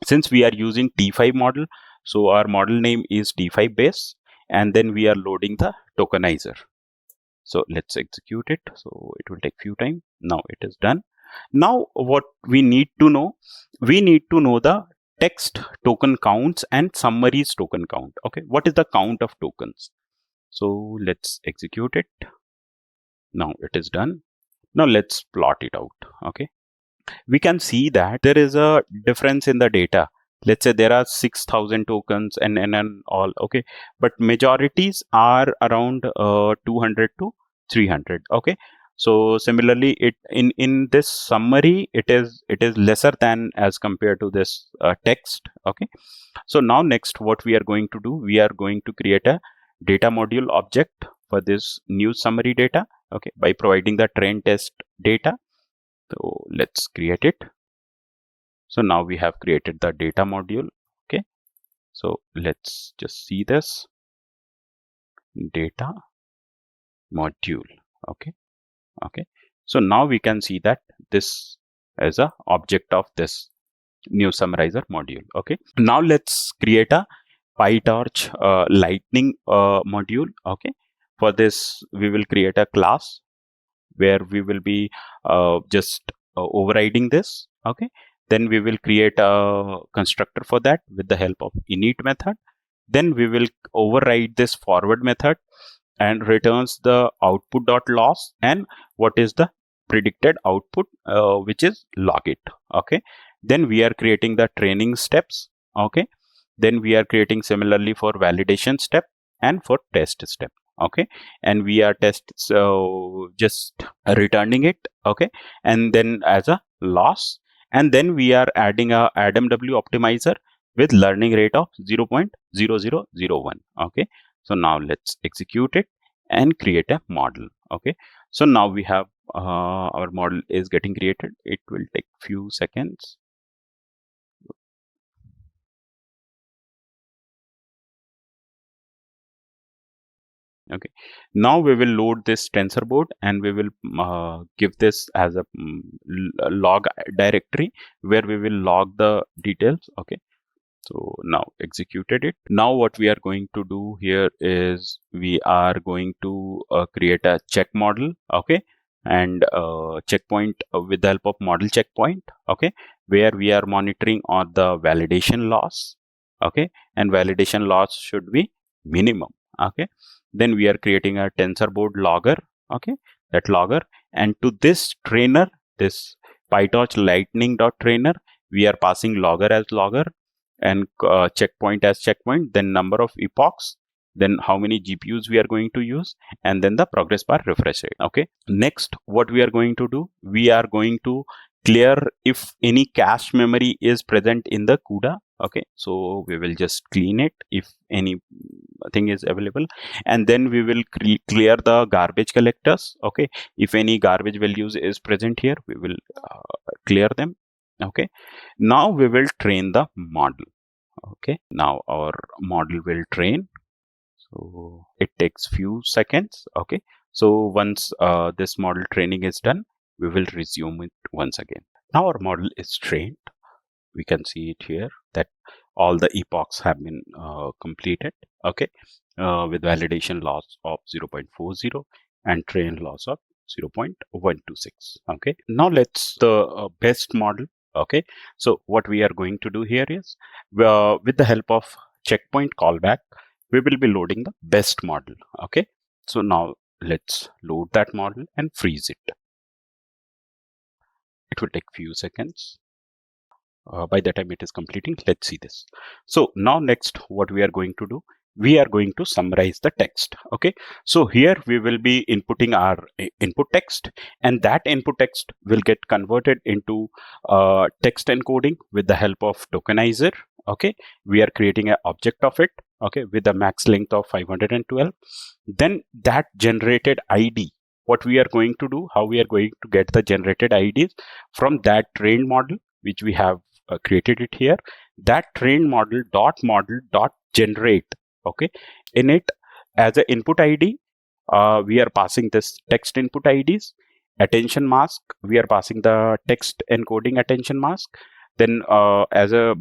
Speaker 2: Since we are using T5 model, so our model name is T5 base, and then we are loading the tokenizer. So let's execute it. So it will take few time. Now it is done. Now what we need to know, we need to know the text token counts and summaries token count. Okay, what is the count of tokens? So let's execute it. Now it is done. Now let's plot it out. Okay, we can see that there is a difference in the data. Let's say there are 6,000 tokens and all. Okay, but majorities are around 200 to 300. Okay, so similarly it in this summary it is lesser than as compared to this text. Okay, so now next what we are going to do, we are going to create a data module object for this new summary data. Okay, by providing the train test data. So let's create it. So now we have created the data module. Okay, so let's just see this data module. Okay, so now we can see that this is a object of this new summarizer module. Okay, now let's create a PyTorch lightning module. Okay, For this, we will create a class where we will be just overriding this. Okay. Then we will create a constructor for that with the help of init method. Then we will override this forward method and returns the output.loss and what is the predicted output, which is log it. Okay. Then we are creating the training steps. Okay. Then we are creating similarly for validation step and for test step. Okay. And we are just returning it. Okay. And then as a loss, and then we are adding a AdamW optimizer with learning rate of 0.0001. Okay. So now let's execute it and create a model. Okay. So now we have our model is getting created. It will take few seconds. Okay. Now we will load this tensor board and we will give this as a log directory where we will log the details. Okay. So now executed it. Now what we are going to do here is we are going to create a check model. Okay. And checkpoint with the help of model checkpoint. Okay. Where we are monitoring on the validation loss. Okay. And validation loss should be minimum. Okay. Then we are creating a TensorBoard logger. Okay. That logger. And to this trainer, this PyTorch lightning.trainer, we are passing logger as logger and checkpoint as checkpoint, then number of epochs, then how many GPUs we are going to use, and then the progress bar refresh rate. Okay. Next, what we are going to do, we are going to clear if any cache memory is present in the CUDA. Okay. So we will just clean it if anything is available, and then we will clear the garbage collectors. Okay. If any garbage values is present here, we will clear them. Okay. Now we will train the model. Okay. Now our model will train. So it takes few seconds. Okay. So once this model training is done, we will resume it once again. Now our model is trained. We can see it here that all the epochs have been completed. Okay. With validation loss of 0.40 and train loss of 0.126. Okay. Now let's the best model. Okay. So what we are going to do here is with the help of checkpoint callback, we will be loading the best model. Okay. So now let's load that model and freeze it. It will take few seconds. By the time it is completing, let's see this. So now next what we are going to do, we are going to summarize the text. Okay. So here we will be inputting our input text, and that input text will get converted into text encoding with the help of tokenizer. Okay. We are creating an object of it. Okay. With a max length of 512. Then that generated ID, what we are going to do, how we are going to get the generated IDs from that trained model, which we have created it here. That trained model dot generate. Okay. In it, as an input ID, we are passing this text input IDs. Attention mask, we are passing the text encoding attention mask. Then as a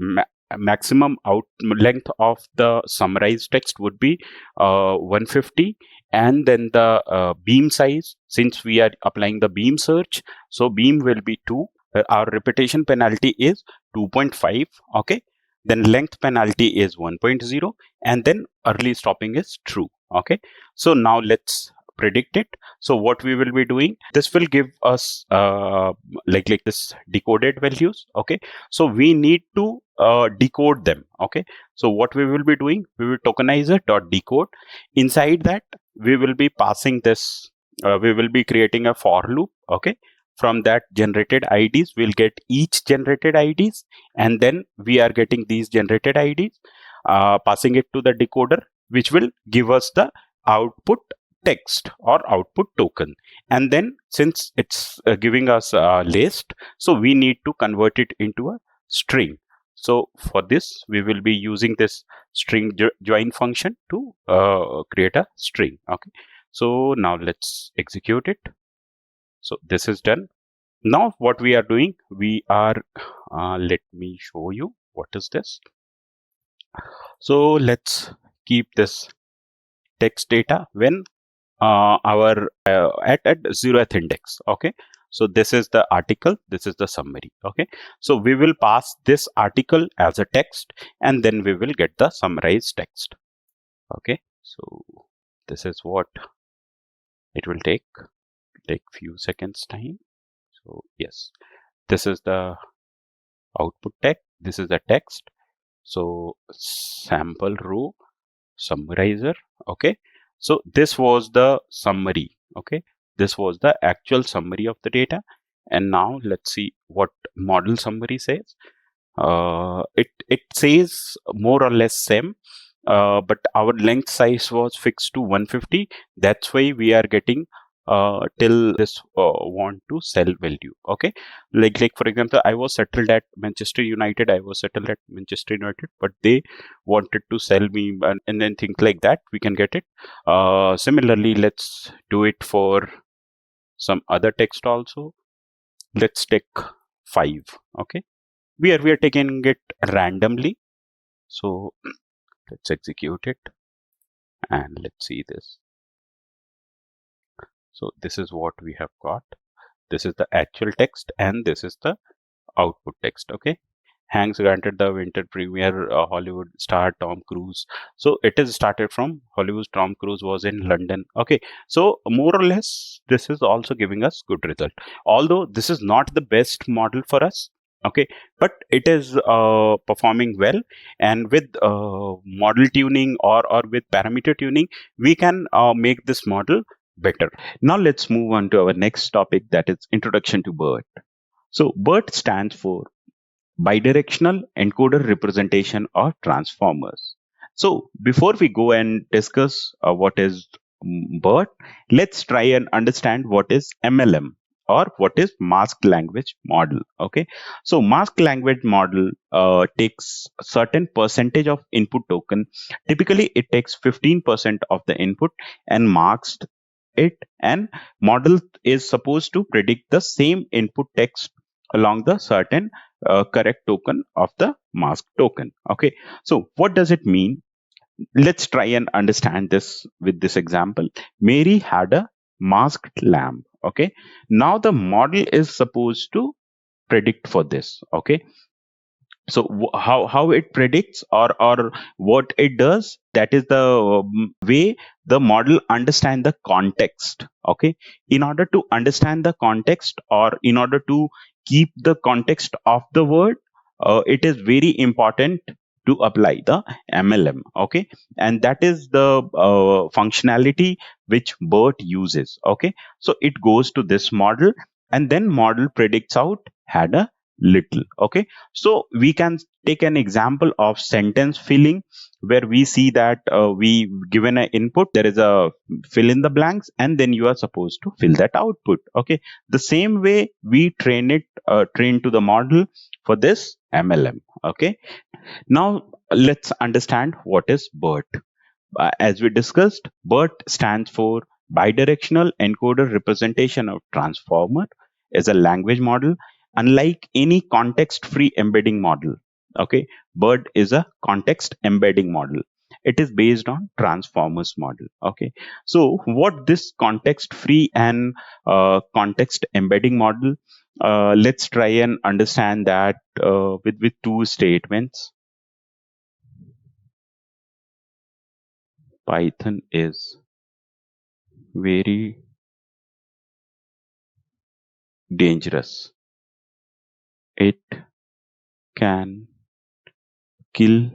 Speaker 2: maximum out length of the summarized text would be 150, and then the beam size, since we are applying the beam search, so beam will be 2. Our repetition penalty is 2.5. Okay. Then length penalty is 1.0, and then early stopping is true. Okay. So now let's predict it. So what we will be doing, this will give us like this decoded values. Okay. So we need to decode them. Okay. So what we will be doing, we will tokenizer dot decode. Inside that we will be passing this, we will be creating a for loop. Okay. From that generated IDs, we'll get each generated IDs, and then we are getting these generated IDs, passing it to the decoder, which will give us the output text or output token. And then since it's giving us a list, so we need to convert it into a string. So for this, we will be using this string join function to create a string. Okay. So now let's execute it. So this is done. Now what we are doing, we are, let me show you what is this. So let's keep this text data when our at 0th index. Okay, so this is the article, this is the summary. Okay, so we will pass this article as a text, and then we will get the summarized text. Okay, so this is what it will take few seconds time. So yes, this is the output text, this is the text. So sample row summarizer. Okay, so this was the summary. Okay, this was the actual summary of the data. And now let's see what model summary says. It says more or less same, but our length size was fixed to 150. That's why we are getting till this want to sell value. Okay, like for example, I was settled at Manchester United, I was settled at Manchester United, but they wanted to sell me, and then things like that, we can get it. Similarly, let's do it for some other text also. Let's take 5. Okay, we are taking it randomly. So let's execute it and let's see this. So this is what we have got. This is the actual text and this is the output text. Okay, Hanks granted the winter premiere, Hollywood star Tom Cruise. So it is started from Hollywood. Tom Cruise was in London. Okay, so more or less this is also giving us good result, although this is not the best model for us. Okay, but it is performing well, and with model tuning or with parameter tuning, we can make this model better. Now let's move on to our next topic, that is introduction to BERT. So BERT stands for bidirectional encoder representation of transformers. So before we go and discuss what is BERT, let's try and understand what is MLM or what is masked language model. Okay, so masked language model takes a certain percentage of input token. Typically, it takes 15% of the input and masks it, and model is supposed to predict the same input text along the certain correct token of the mask token. Okay, so what does it mean? Let's try and understand this with this example. Mary had a masked lamb. Okay, now the model is supposed to predict for this. Okay, so how it predicts or what it does, that is the way the model understand the context. Okay, in order to understand the context or in order to keep the context of the word, it is very important to apply the MLM. Okay, and that is the functionality which BERT uses. Okay, so it goes to this model and then model predicts out had a little. Okay, so we can take an example of sentence filling, where we see that we given an input, there is a fill in the blanks, and then you are supposed to fill that output. Okay, the same way we train to the model for this MLM. Okay, now let's understand what is BERT. As we discussed, BERT stands for Bidirectional Encoder Representation of Transformer, is a language model. Unlike any context-free embedding model, okay, BERT is a context embedding model. It is based on transformers model. Okay, so what this context-free and context embedding model? Let's try and understand that with two statements. Python is very dangerous. It can kill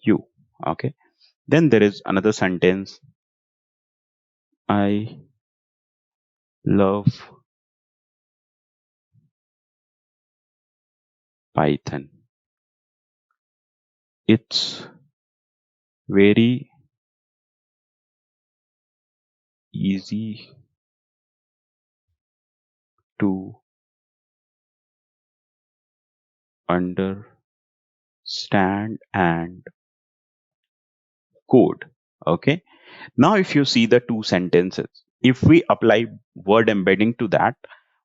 Speaker 2: you. Okay. Then there is another sentence. I love Python. It's very easy to understand and code. Okay. Now, if you see the two sentences, if we apply word embedding to that,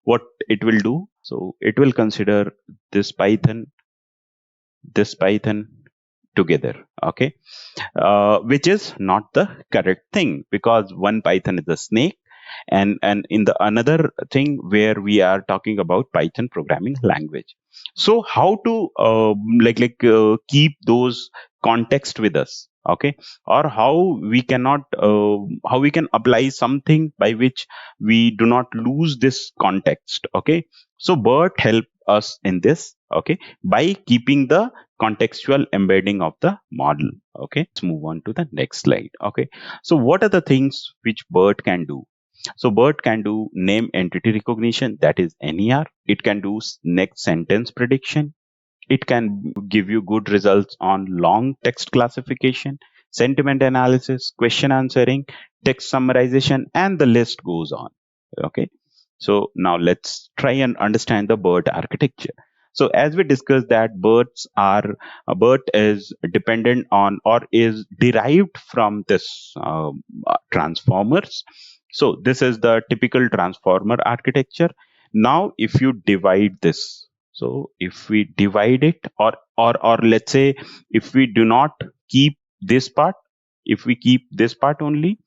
Speaker 2: what it will do? So it will consider this Python, together. Okay, which is not the correct thing, because one python is a snake, and in the another thing where we are talking about python programming language. So how to keep those context with us, okay, or how we can apply something by which we do not lose this context. Okay, so bert help us in this, okay, by keeping the contextual embedding of the model. Okay, let's move on to the next slide. Okay, so what are the things which bert can do? So bert can do name entity recognition, that is ner. It can do next sentence prediction. It can give you good results on long text classification, sentiment analysis, question answering, text summarization, and the list goes on. Okay. So now let's try and understand the BERT architecture. So as we discussed that BERT is dependent on or is derived from this transformers. So this is the typical transformer architecture. Now, if you divide this, so if we divide it, or let's say if we do not keep this part, if we keep this part only,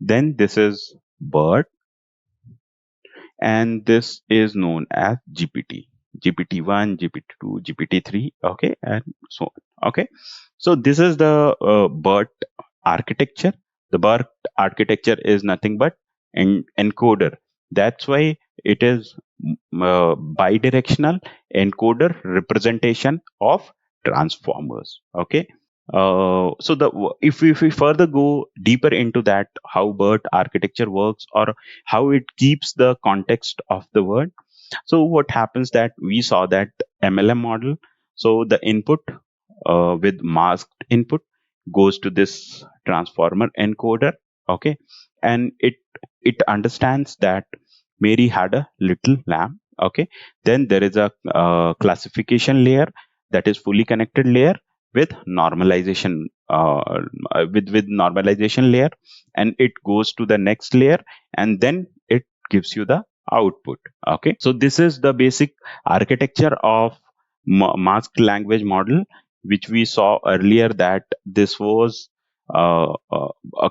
Speaker 2: then this is BERT, and this is known as GPT, GPT-1, GPT-2, GPT-3, okay, and so on. Okay, so this is the BERT architecture. The BERT architecture is nothing but an encoder. That's why it is bidirectional encoder representation of transformers. Okay, so if we further go deeper into that, how BERT architecture works, or how it keeps the context of the word. So what happens that we saw that MLM model. So the input with masked input goes to this transformer encoder. Okay, and it understands that Mary had a little lamb. Okay, then there is a classification layer, that is fully connected layer with normalization with normalization layer, and it goes to the next layer, and then it gives you the output. Okay, so this is the basic architecture of masked language model, which we saw earlier, that this was a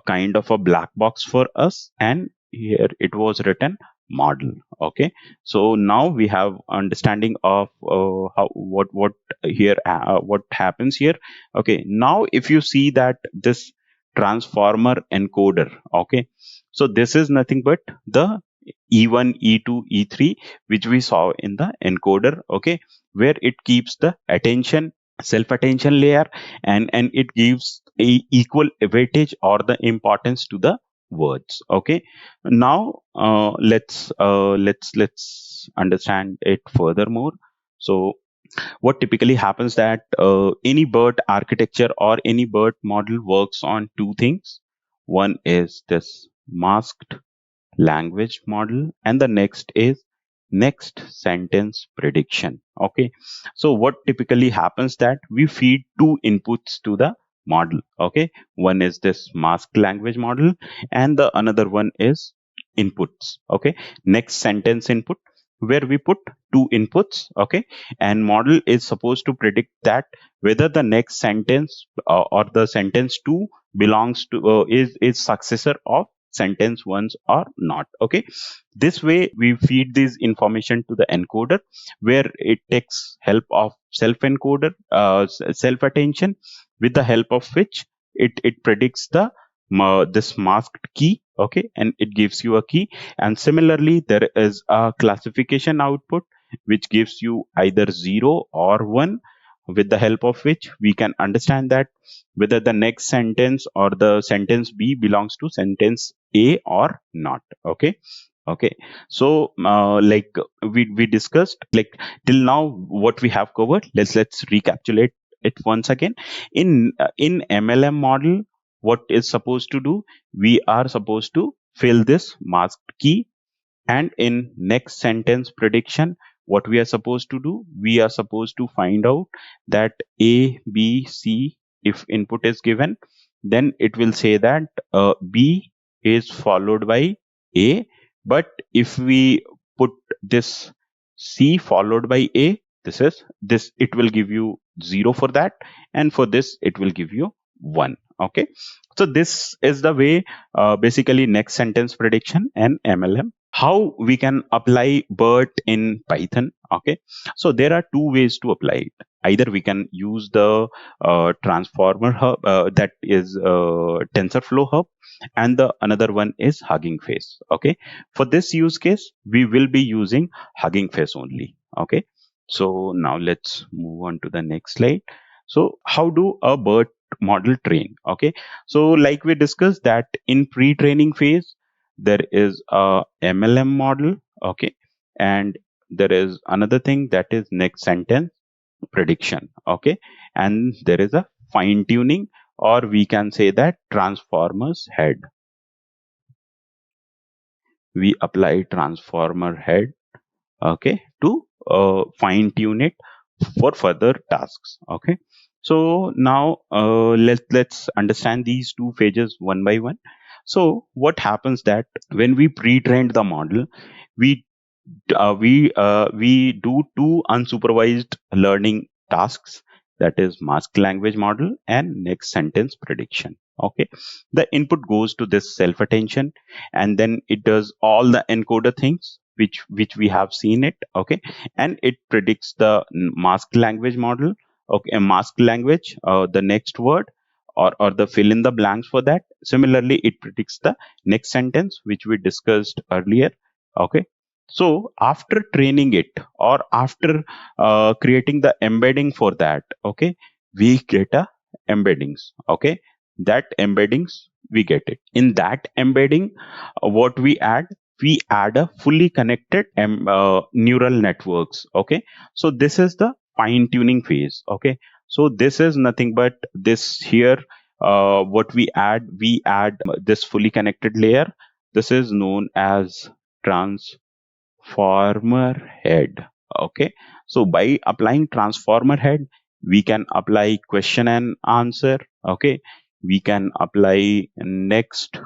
Speaker 2: kind of a black box for us, and here it was written model. Okay, so now we have understanding of how what here what happens here. Okay, now if you see that this transformer encoder, okay, so this is nothing but the E1, E2, E3, which we saw in the encoder. Okay, where it keeps the attention, self attention layer, and it gives a equal weightage or the importance to the words. Okay, now let's understand it furthermore. So what typically happens that any BERT architecture or any BERT model works on two things. One is this masked language model, and the next is next sentence prediction. Okay, so what typically happens that we feed two inputs to the model. Okay, one is this masked language model, and the another one is inputs. Okay, next sentence input, where we put two inputs. Okay, and model is supposed to predict that whether the next sentence or the sentence 2 belongs to is successor of sentence ones or not. Okay, this way we feed this information to the encoder, where it takes help of self encoder self attention, with the help of which it predicts the this masked key. Okay, and it gives you a key. And similarly, there is a classification output which gives you either 0 or 1, with the help of which we can understand that whether the next sentence or the sentence B belongs to sentence A or not. Okay, okay, so we discussed, like, till now what we have covered. Let's recapitulate it once again. In MLM model, what is supposed to do, we are supposed to fill this masked key. And in next sentence prediction, what we are supposed to do, we are supposed to find out that A, B, C, if input is given, then it will say that B is followed by A. But if we put this C followed by A, this it will give you 0 for that, and for this it will give you 1. Okay, so this is the way, basically next sentence prediction and MLM, how we can apply BERT in Python. Okay, so there are two ways to apply it. Either we can use the transformer hub, that is TensorFlow hub, and the another one is Hugging Face. Okay, for this use case we will be using Hugging Face only. Okay, so now let's move on to the next slide. So how do a BERT model train? Okay, so like we discussed that in pre-training phase there is a MLM model. Okay, and there is another thing that is next sentence prediction. Okay, and there is a fine tuning, or we can say that transformers head. We apply transformer head, okay, to fine tune it for further tasks. Okay, so now let's understand these two phases one by one. So what happens that when we pre-trained the model, we we do two unsupervised learning tasks, that is mask language model and next sentence prediction. Okay, the input goes to this self attention, and then it does all the encoder things which we have seen it. Okay, and it predicts the mask language model. Okay, a mask language, the next word, or the fill in the blanks for that. Similarly, it predicts the next sentence which we discussed earlier. Okay, so after training it, or after creating the embedding for that, okay, we get a embeddings. Okay, that embeddings we get it. In that embedding, what we add a fully connected neural networks. Okay, so this is the fine tuning phase. Okay, so this is nothing but this here. What we add this fully connected layer. This is known as transformer head. Okay, so by applying transformer head, we can apply question and answer. Okay, we can apply next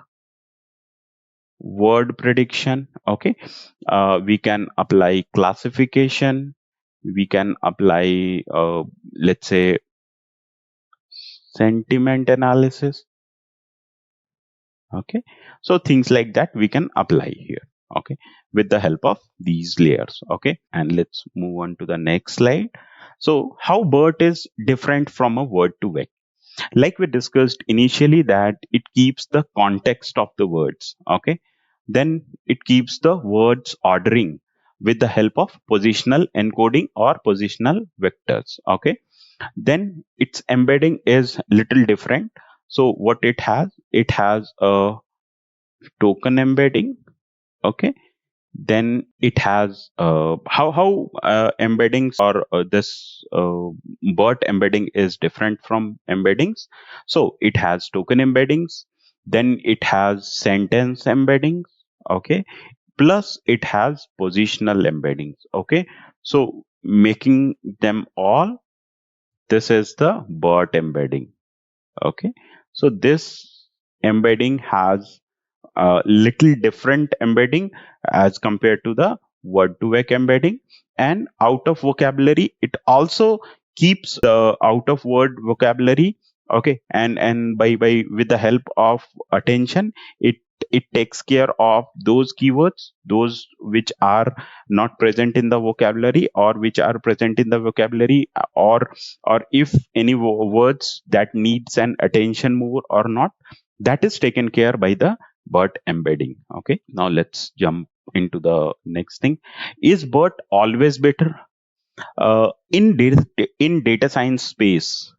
Speaker 2: word prediction. Okay, we can apply classification, we can apply let's say sentiment analysis. Okay, so things like that we can apply here. Okay, with the help of these layers. Okay, and let's move on to the next slide. So how BERT is different from a word to vec? Like we discussed initially, that it keeps the context of the words. Okay, then it keeps the words ordering with the help of positional encoding or positional vectors. Okay, then its embedding is little different. So what it has a token embedding. Okay, then it has how embeddings, or this BERT embedding is different from embeddings. So it has token embeddings, then it has sentence embeddings. Okay, plus it has positional embeddings. Okay, so making them all, this is the BERT embedding. Okay, so this embedding has little different embedding as compared to the word to vec embedding. And out of vocabulary, it also keeps the out of word vocabulary. Okay, and by with the help of attention, it takes care of those keywords, those which are not present in the vocabulary, or which are present in the vocabulary, or if any words that needs an attention more or not, that is taken care by the BERT embedding. Okay, now let's jump into the next thing. Is BERT always better? In data science space,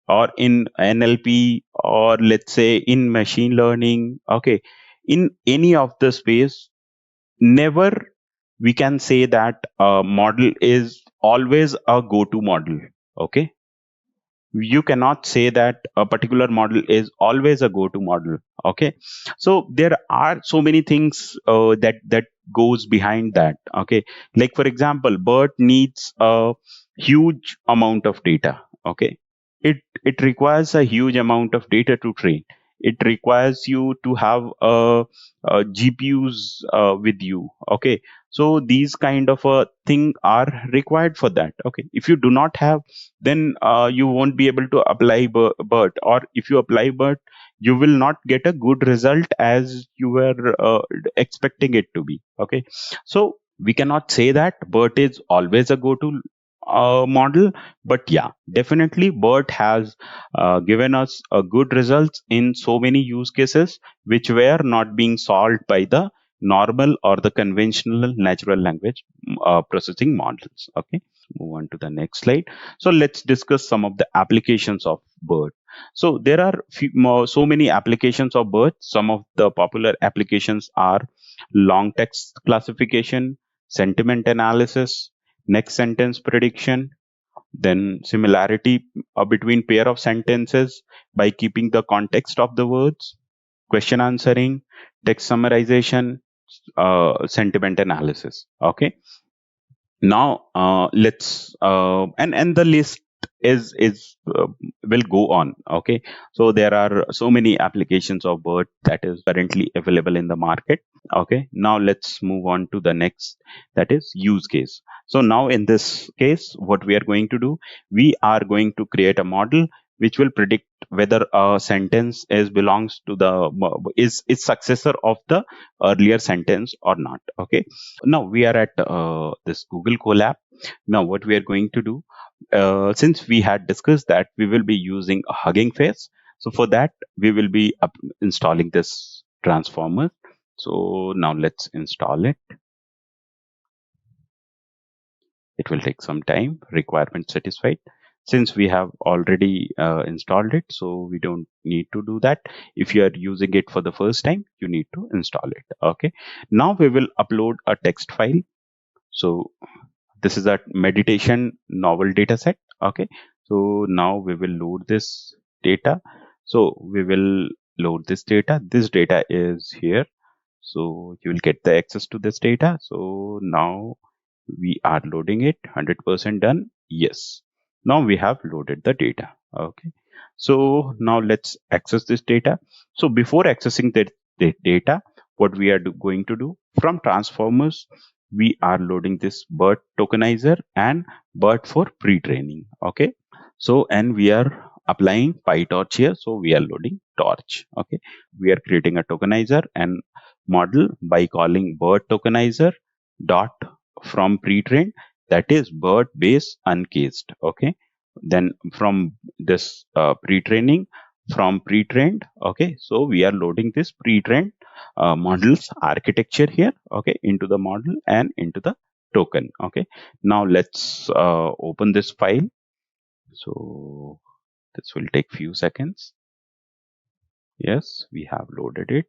Speaker 2: or in NLP, or let's say in machine learning, okay, in any of the space, never we can say that a model is always a go-to model. Okay, you cannot say that a particular model is always a go-to model. Okay, so there are so many things that goes behind that. Okay, like for example, BERT needs a huge amount of data. Okay, it requires a huge amount of data to train, it requires you to have GPUs with you. Okay, so these kind of a thing are required for that. Okay, if you do not have, then you won't be able to apply BERT, or if you apply BERT, you will not get a good result as you were expecting it to be. Okay, so we cannot say that BERT is always a go-to model, but yeah, definitely BERT has given us a good results in so many use cases which were not being solved by the normal or the conventional natural language processing models. Okay, move on to the next slide. So let's discuss some of the applications of BERT. So there are so many applications of BERT. Some of the popular applications are long text classification, sentiment analysis, next sentence prediction, then similarity between pair of sentences by keeping the context of the words, question answering, text summarization, sentiment analysis. Okay, now let's and the list is will go on. Okay, so there are so many applications of BERT that is currently available in the market. Okay, now let's move on to the next, that is use case. So now in this case, what we are going to do, we are going to create a model which will predict whether a sentence is belongs to the is successor of the earlier sentence or not. Okay, now we are at this Google Colab. Now what we are going to do, since we had discussed that we will be using a Hugging Face, so for that we will be installing this transformer. So now let's install it. It will take some time. Requirement satisfied. Since we have already installed it, so we don't need to do that. If you are using it for the first time, you need to install it. Okay, now we will upload a text file. So this is a meditation novel data set. Okay, so now we will load this data. So we will load this data. This data is here, so you will get the access to this data. So now we are loading it. 100% done. Yes, now we have loaded the data. Okay, so now let's access this data. So before accessing the data, what we are going to do, from transformers we are loading this BERT tokenizer and BERT for pre-training. Okay, so and we are applying PyTorch here, so we are loading torch. Okay, we are creating a tokenizer and model by calling BERT tokenizer dot from pre-trained, that is BERT base uncased. Okay, then from this pre-training, from pre-trained. Okay, so we are loading this pre-trained models architecture here. Okay, into the model and into the token. Okay, now let's open this file. So this will take few seconds. Yes, we have loaded it.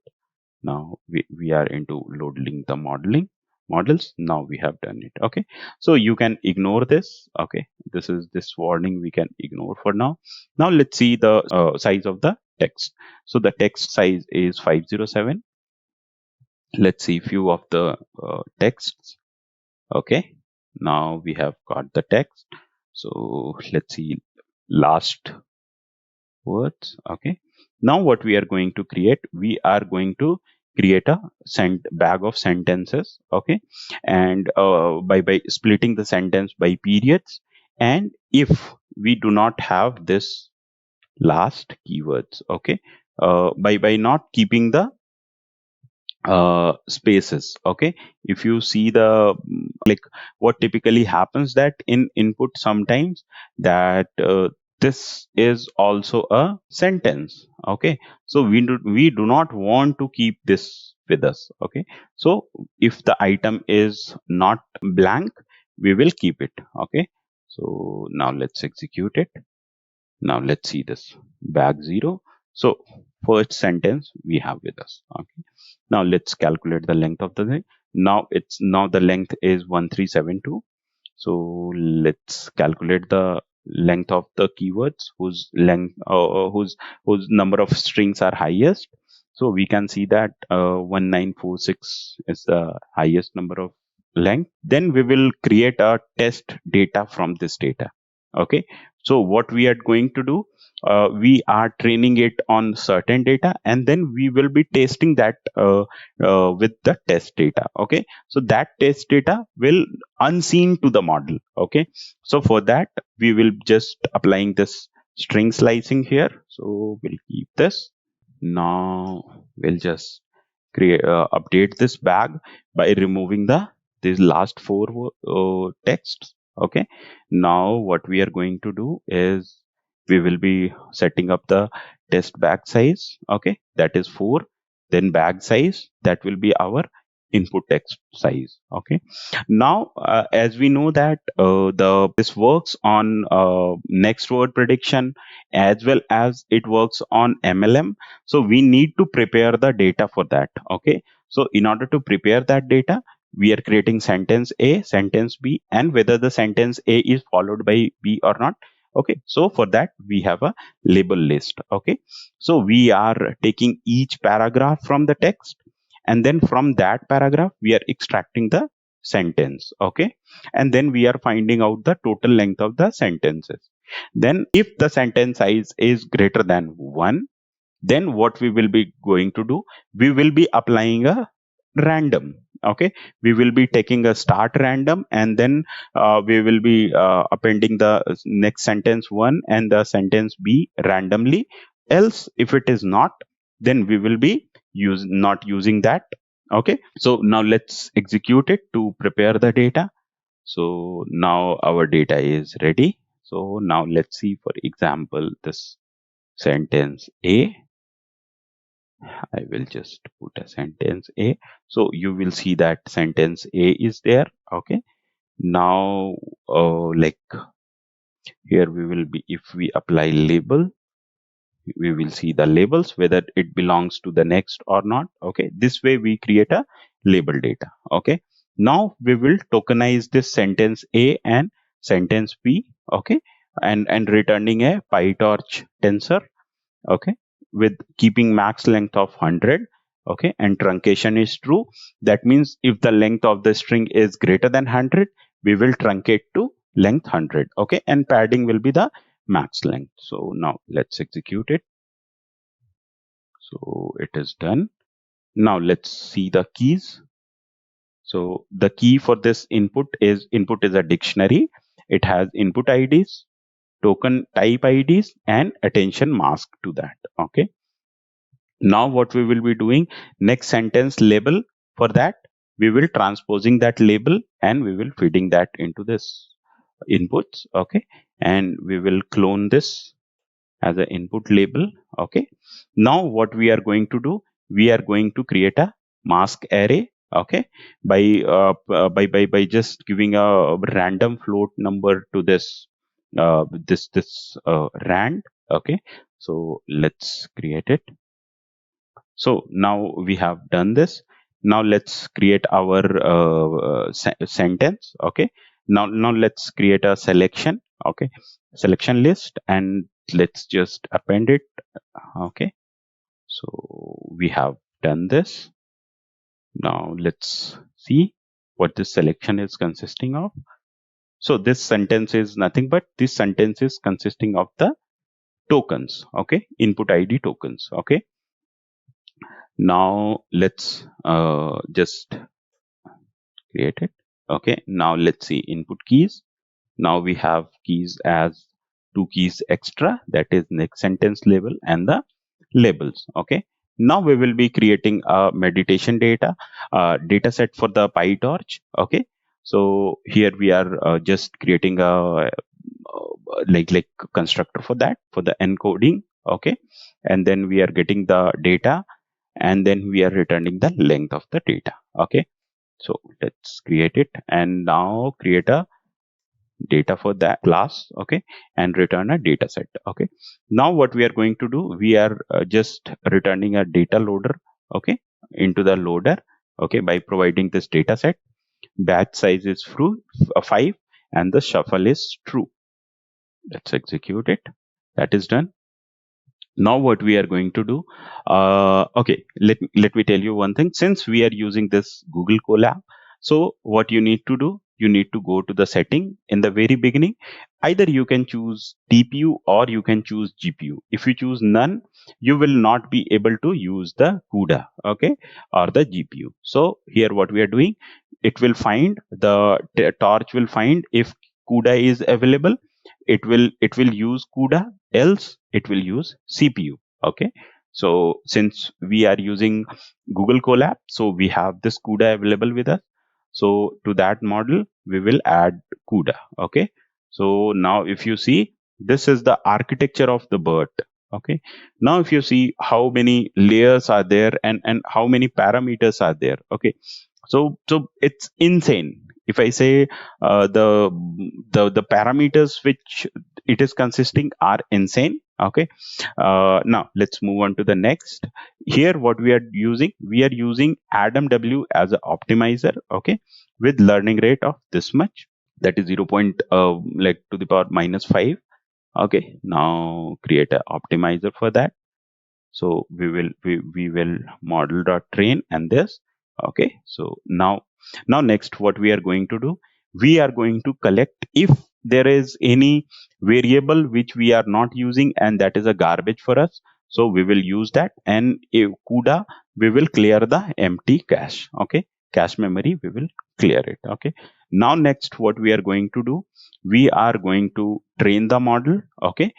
Speaker 2: Now we are into loading the models. Now we have done it. Okay, so you can ignore this. Okay, this warning we can ignore for now. Now let's see the size of the text. So the text size is 507. Let's see few of the texts. Okay, now we have got the text. So let's see last words. Okay, now what we are going to create, we are going to create a bag of sentences. Okay, and by splitting the sentence by periods, and if we do not have this last keywords. Okay, by not keeping the spaces. Okay, if you see the like what typically happens, that in input sometimes that this is also a sentence. Okay, so we do not want to keep this with us. Okay, so if the item is not blank, we will keep it. Okay, so now let's execute it. Now let's see this bag 0. So first sentence we have with us. Okay, now let's calculate the length of the thing. Now the length is 1372. So let's calculate the length of the keywords whose length whose number of strings are highest. So we can see that 1946 is the highest number of length. Then we will create a test data from this data. Okay, So what we are going to do, we are training it on certain data, and then we will be testing that with the test data. Okay, so that test data will unseen to the model. Okay, so for that we will just applying this string slicing here. So we'll keep this. Now we'll just create update this bag by removing these last four texts. Okay, now what we are going to do is we will be setting up the test bag size. Okay, that is 4. Then bag size, that will be our input text size. Okay, now as we know that the this works on next word prediction as well as it works on MLM, so we need to prepare the data for that. Okay, so in order to prepare that data, we are creating sentence A, sentence B, and whether the sentence A is followed by B or not. Okay, so for that we have a label list. Okay, so we are taking each paragraph from the text, and then from that paragraph we are extracting the sentence. Okay, and then we are finding out the total length of the sentences. Then if the sentence size is greater than 1, then what we will be going to do, we will be applying a random. Okay, we will be taking a start random, and then we will be appending the next sentence 1 and the sentence B randomly. Else if it is not, then we will be not using that. Okay, so now let's execute it to prepare the data. So now our data is ready. So now let's see, for example, this sentence A. I will just put a sentence A. So you will see that sentence A is there. Okay. Now, like here we will be, if we apply label, we will see the labels, whether it belongs to the next or not. Okay. This way we create a label data. Okay. Now we will tokenize this sentence A and sentence B. Okay. And returning a PyTorch tensor. Okay, with keeping max length of 100. Okay, and truncation is true. That means if the length of the string is greater than 100, we will truncate to length 100. Okay, and padding will be the max length. So now let's execute it. So it is done. Now let's see the keys. So the key for this input is a dictionary. It has input IDs, token type IDs, and attention mask to that. Okay, now what we will be doing, next sentence label, for that we will transposing that label and we will feeding that into this inputs. Okay, and we will clone this as an input label. Okay, now what we are going to do, we are going to create a mask array. Okay, by just giving a random float number to this rand. Okay, so let's create it. So now we have done this. Now let's create our sentence. Okay, now let's create a selection. Okay, selection list, and let's just append it. Okay, so we have done this. Now let's see what this selection is consisting of. So this sentence is nothing but this sentence is consisting of the tokens. Okay, input ID tokens. Okay, now let's just create it. Okay, now let's see input keys. Now we have keys as 2 keys extra, that is next sentence label and the labels. Okay, now we will be creating a meditation data set for the PyTorch. Okay, so here we are just creating a like constructor for that, for the encoding. Okay, and then we are getting the data, and then we are returning the length of the data. Okay, so let's create it, and now create a data for that class. Okay, and return a data set. Okay, now what we are going to do, we are just returning a data loader. Okay, into the loader. Okay, by providing this data set, batch size is 5 and the shuffle is true. Let's execute it. That is done. Now what we are going to do, okay, let me tell you one thing. Since we are using this Google Colab, so what you need to do, you need to go to the setting in the very beginning. Either you can choose TPU or you can choose GPU. If you choose none, you will not be able to use the CUDA, okay, or the GPU. So here what we are doing, it will find torch will find if CUDA is available, it will use CUDA, else it will use CPU. Okay. So since we are using Google Colab, so we have this CUDA available with us. So to that model, we will add CUDA. Okay. So now if you see, this is the architecture of the BERT. Okay. Now if you see how many layers are there and how many parameters are there. Okay. So it's insane. If I say the parameters which it is consisting are insane. Okay. Now let's move on to the next. Here what we are using Adam W as an optimizer. Okay, with learning rate of this much, that is 0. Like to the power -5. Okay, now create an optimizer for that. So we will model dot train and this. Okay, so now next what we are going to do, we are going to collect if there is any variable which we are not using and that is a garbage for us. So we will use that, and if CUDA, we will clear the empty cache. Okay, cache memory we will clear it. Okay, now next what we are going to do, we are going to train the model. Okay,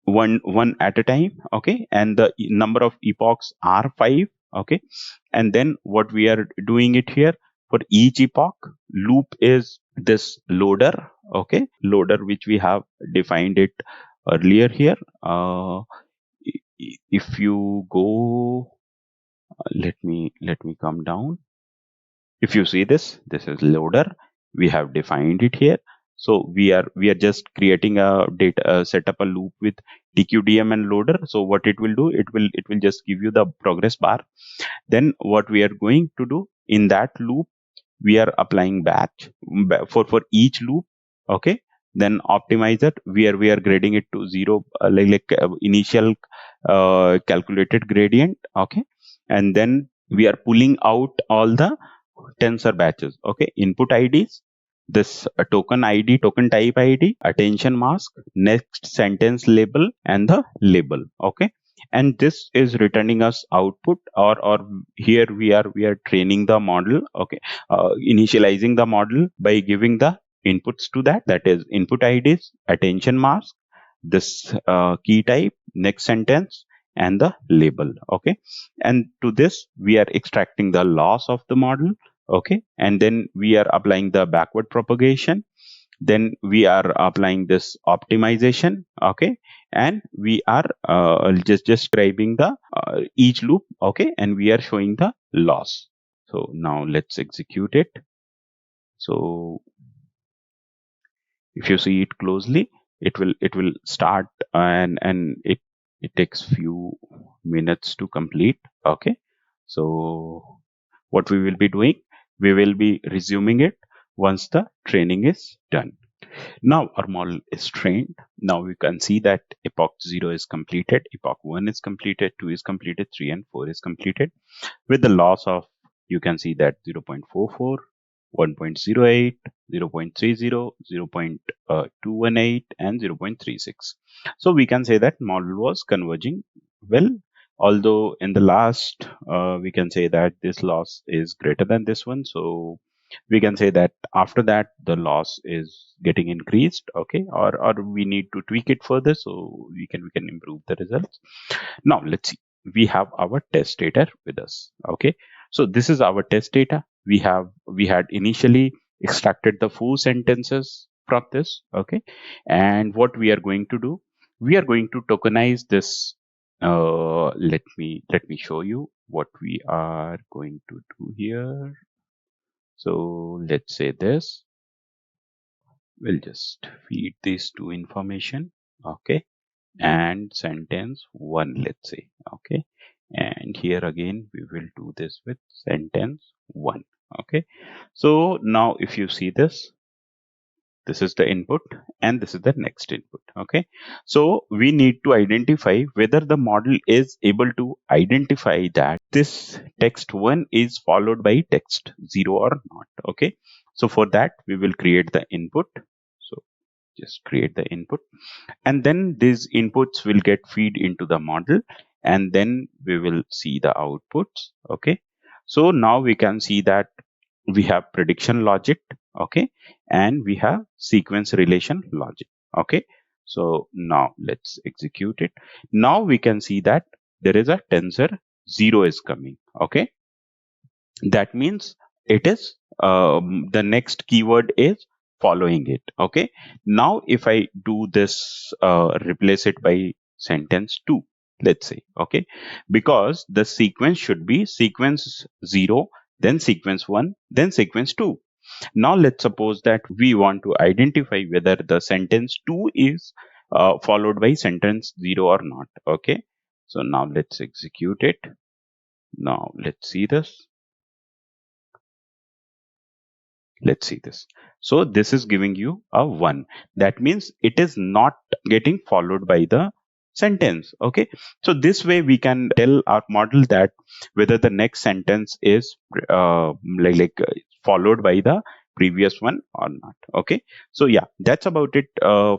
Speaker 2: one at a time. Okay, and the number of epochs are 5. Okay, and then what we are doing it here, for each epoch, loop is this loader. Okay, loader which we have defined it earlier here. If you go, let me come down. If you see this is loader, we have defined it here. So we are just creating a data, set up a loop with tqdm and loader. So what it will do, it will just give you the progress bar. Then what we are going to do in that loop, we are applying batch for each loop. Okay, then optimize it, we are grading it to 0, initial calculated gradient. Okay, and then we are pulling out all the tensor batches. Okay, input IDs, this token ID, token type ID, attention mask, next sentence label, and the label. Okay, and this is returning us output, or here we are training the model. Okay, initializing the model by giving the inputs to that is input IDs, attention mask, this key type, next sentence, and the label. Okay, and to this we are extracting the loss of the model. Okay, and then we are applying the backward propagation, then we are applying this optimization. Okay, and we are just describing the each loop. Okay, and we are showing the loss. So now let's execute it. So if you see it closely, it will start, and it takes few minutes to complete. Okay, so what we will be doing, we will be resuming it once the training is done. Now our model is trained. Now we can see that epoch 0 is completed, epoch 1 is completed, 2 is completed, 3 and 4 is completed, with the loss of, you can see that 0.44, 1.08, 0.30, 0.218, and 0.36. So we can say that model was converging well, although in the last, we can say that this loss is greater than this one. So we can say that after that the loss is getting increased. Okay, or we need to tweak it further, so we can improve the results. Now let's see, we have our test data with us. Okay, so this is our test data. We had initially extracted the 4 sentences from this. Okay, and what we are going to do, we are going to tokenize this. Let me show you what we are going to do here. So let's say this, we'll just feed these two information. Okay, and sentence 1, let's say. Okay, and here again we will do this with sentence 1. Okay, so now if you see this, This is the input and this is the next input. Okay, so we need to identify whether the model is able to identify that this text 1 is followed by text 0 or not. Okay, so for that we will create the input. So just create the input, and then these inputs will get feed into the model, and then we will see the outputs. Okay, so now we can see that we have prediction logic. Okay, and we have sequence relation logic. Okay, so now let's execute it. Now we can see that there is a tensor 0 is coming. Okay, that means it is the next keyword is following it. Okay, now if I do this, replace it by sentence 2, let's say. Okay, because the sequence should be sequence 0, then sequence 1, then sequence 2. Now let's suppose that we want to identify whether the sentence 2 is followed by sentence 0 or not. Okay, so now let's execute it. Now let's see this. Let's see this. So this is giving you a 1. That means it is not getting followed by the sentence. Okay. So this way we can tell our model that whether the next sentence is followed by the previous one or not. Okay. So yeah, that's about it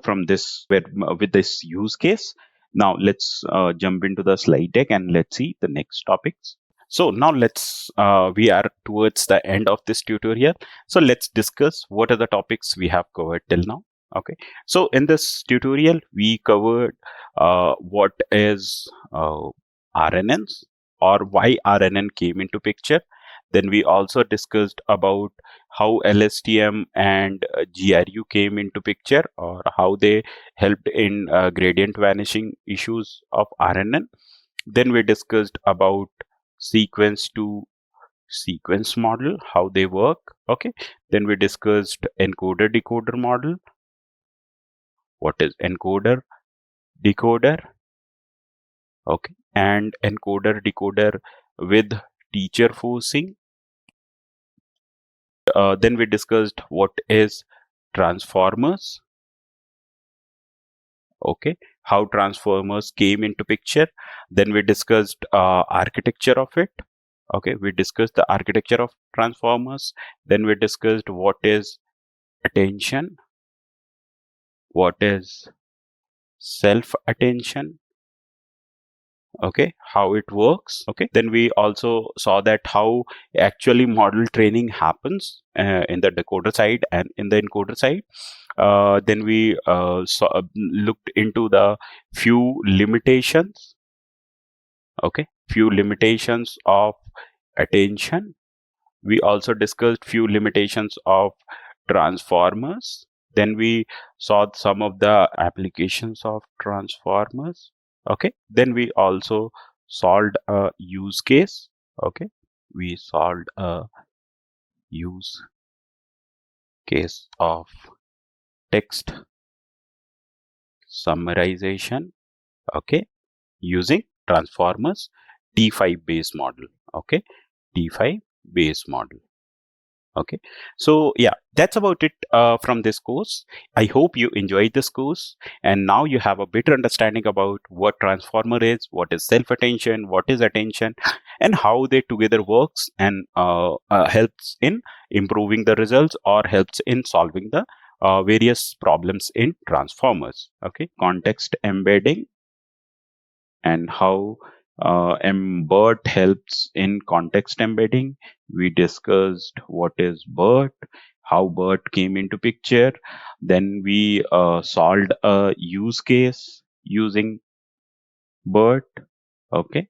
Speaker 2: from this with this use case. Now let's jump into the slide deck and let's see the next topics. So now we are towards the end of this tutorial. So let's discuss what are the topics we have covered till now. Okay. So in this tutorial, we covered what is RNNs or why RNN came into picture. Then we also discussed about how LSTM and GRU came into picture, or how they helped in gradient vanishing issues of RNN. Then we discussed about sequence to sequence model, how they work. Okay, then we discussed encoder decoder model. What is encoder decoder? Okay, and encoder decoder with teacher forcing. Then we discussed what is transformers. Okay, how transformers came into picture. Then we discussed architecture of it. Okay, we discussed the architecture of transformers. Then we discussed what is attention, what is self attention. Okay, how it works. Okay, then we also saw that how actually model training happens in the decoder side and in the encoder side. Then we looked into the few limitations. Okay, few limitations of attention. We also discussed few limitations of transformers. Then we saw some of the applications of transformers. Okay, then we also solved a use case. Okay, we solved a use case of text summarization. Okay, using transformers T5 base model. Okay, T5 base model. Okay, so yeah, that's about it from this course. I hope you enjoyed this course, and now you have a better understanding about what transformer is, what is self-attention, what is attention, and how they together works and helps in improving the results or helps in solving the various problems in transformers. Okay, context embedding and how Bert helps in context embedding. We discussed what is Bert, how Bert came into picture. Then we solved a use case using Bert. Okay.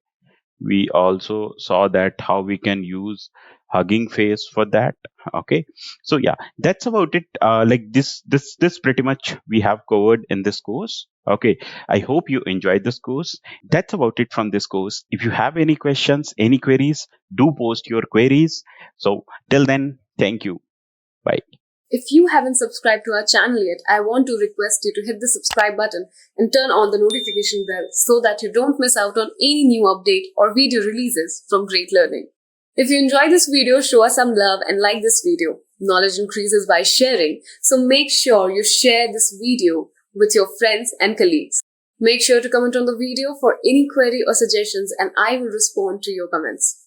Speaker 2: We also saw that how we can use Hugging Face for that. Okay, so yeah, that's about it. Like this pretty much we have covered in this course. Okay, I hope you enjoyed this course. That's about it from this course. If you have any questions, any queries, do post your queries. So till then, thank you. Bye.
Speaker 1: If you haven't subscribed to our channel yet, I want to request you to hit the subscribe button and turn on the notification bell so that you don't miss out on any new update or video releases from Great Learning. If you enjoyed this video, show us some love and like this video. Knowledge increases by sharing, so make sure you share this video with your friends and colleagues. Make sure to comment on the video for any query or suggestions, and I will respond to your comments.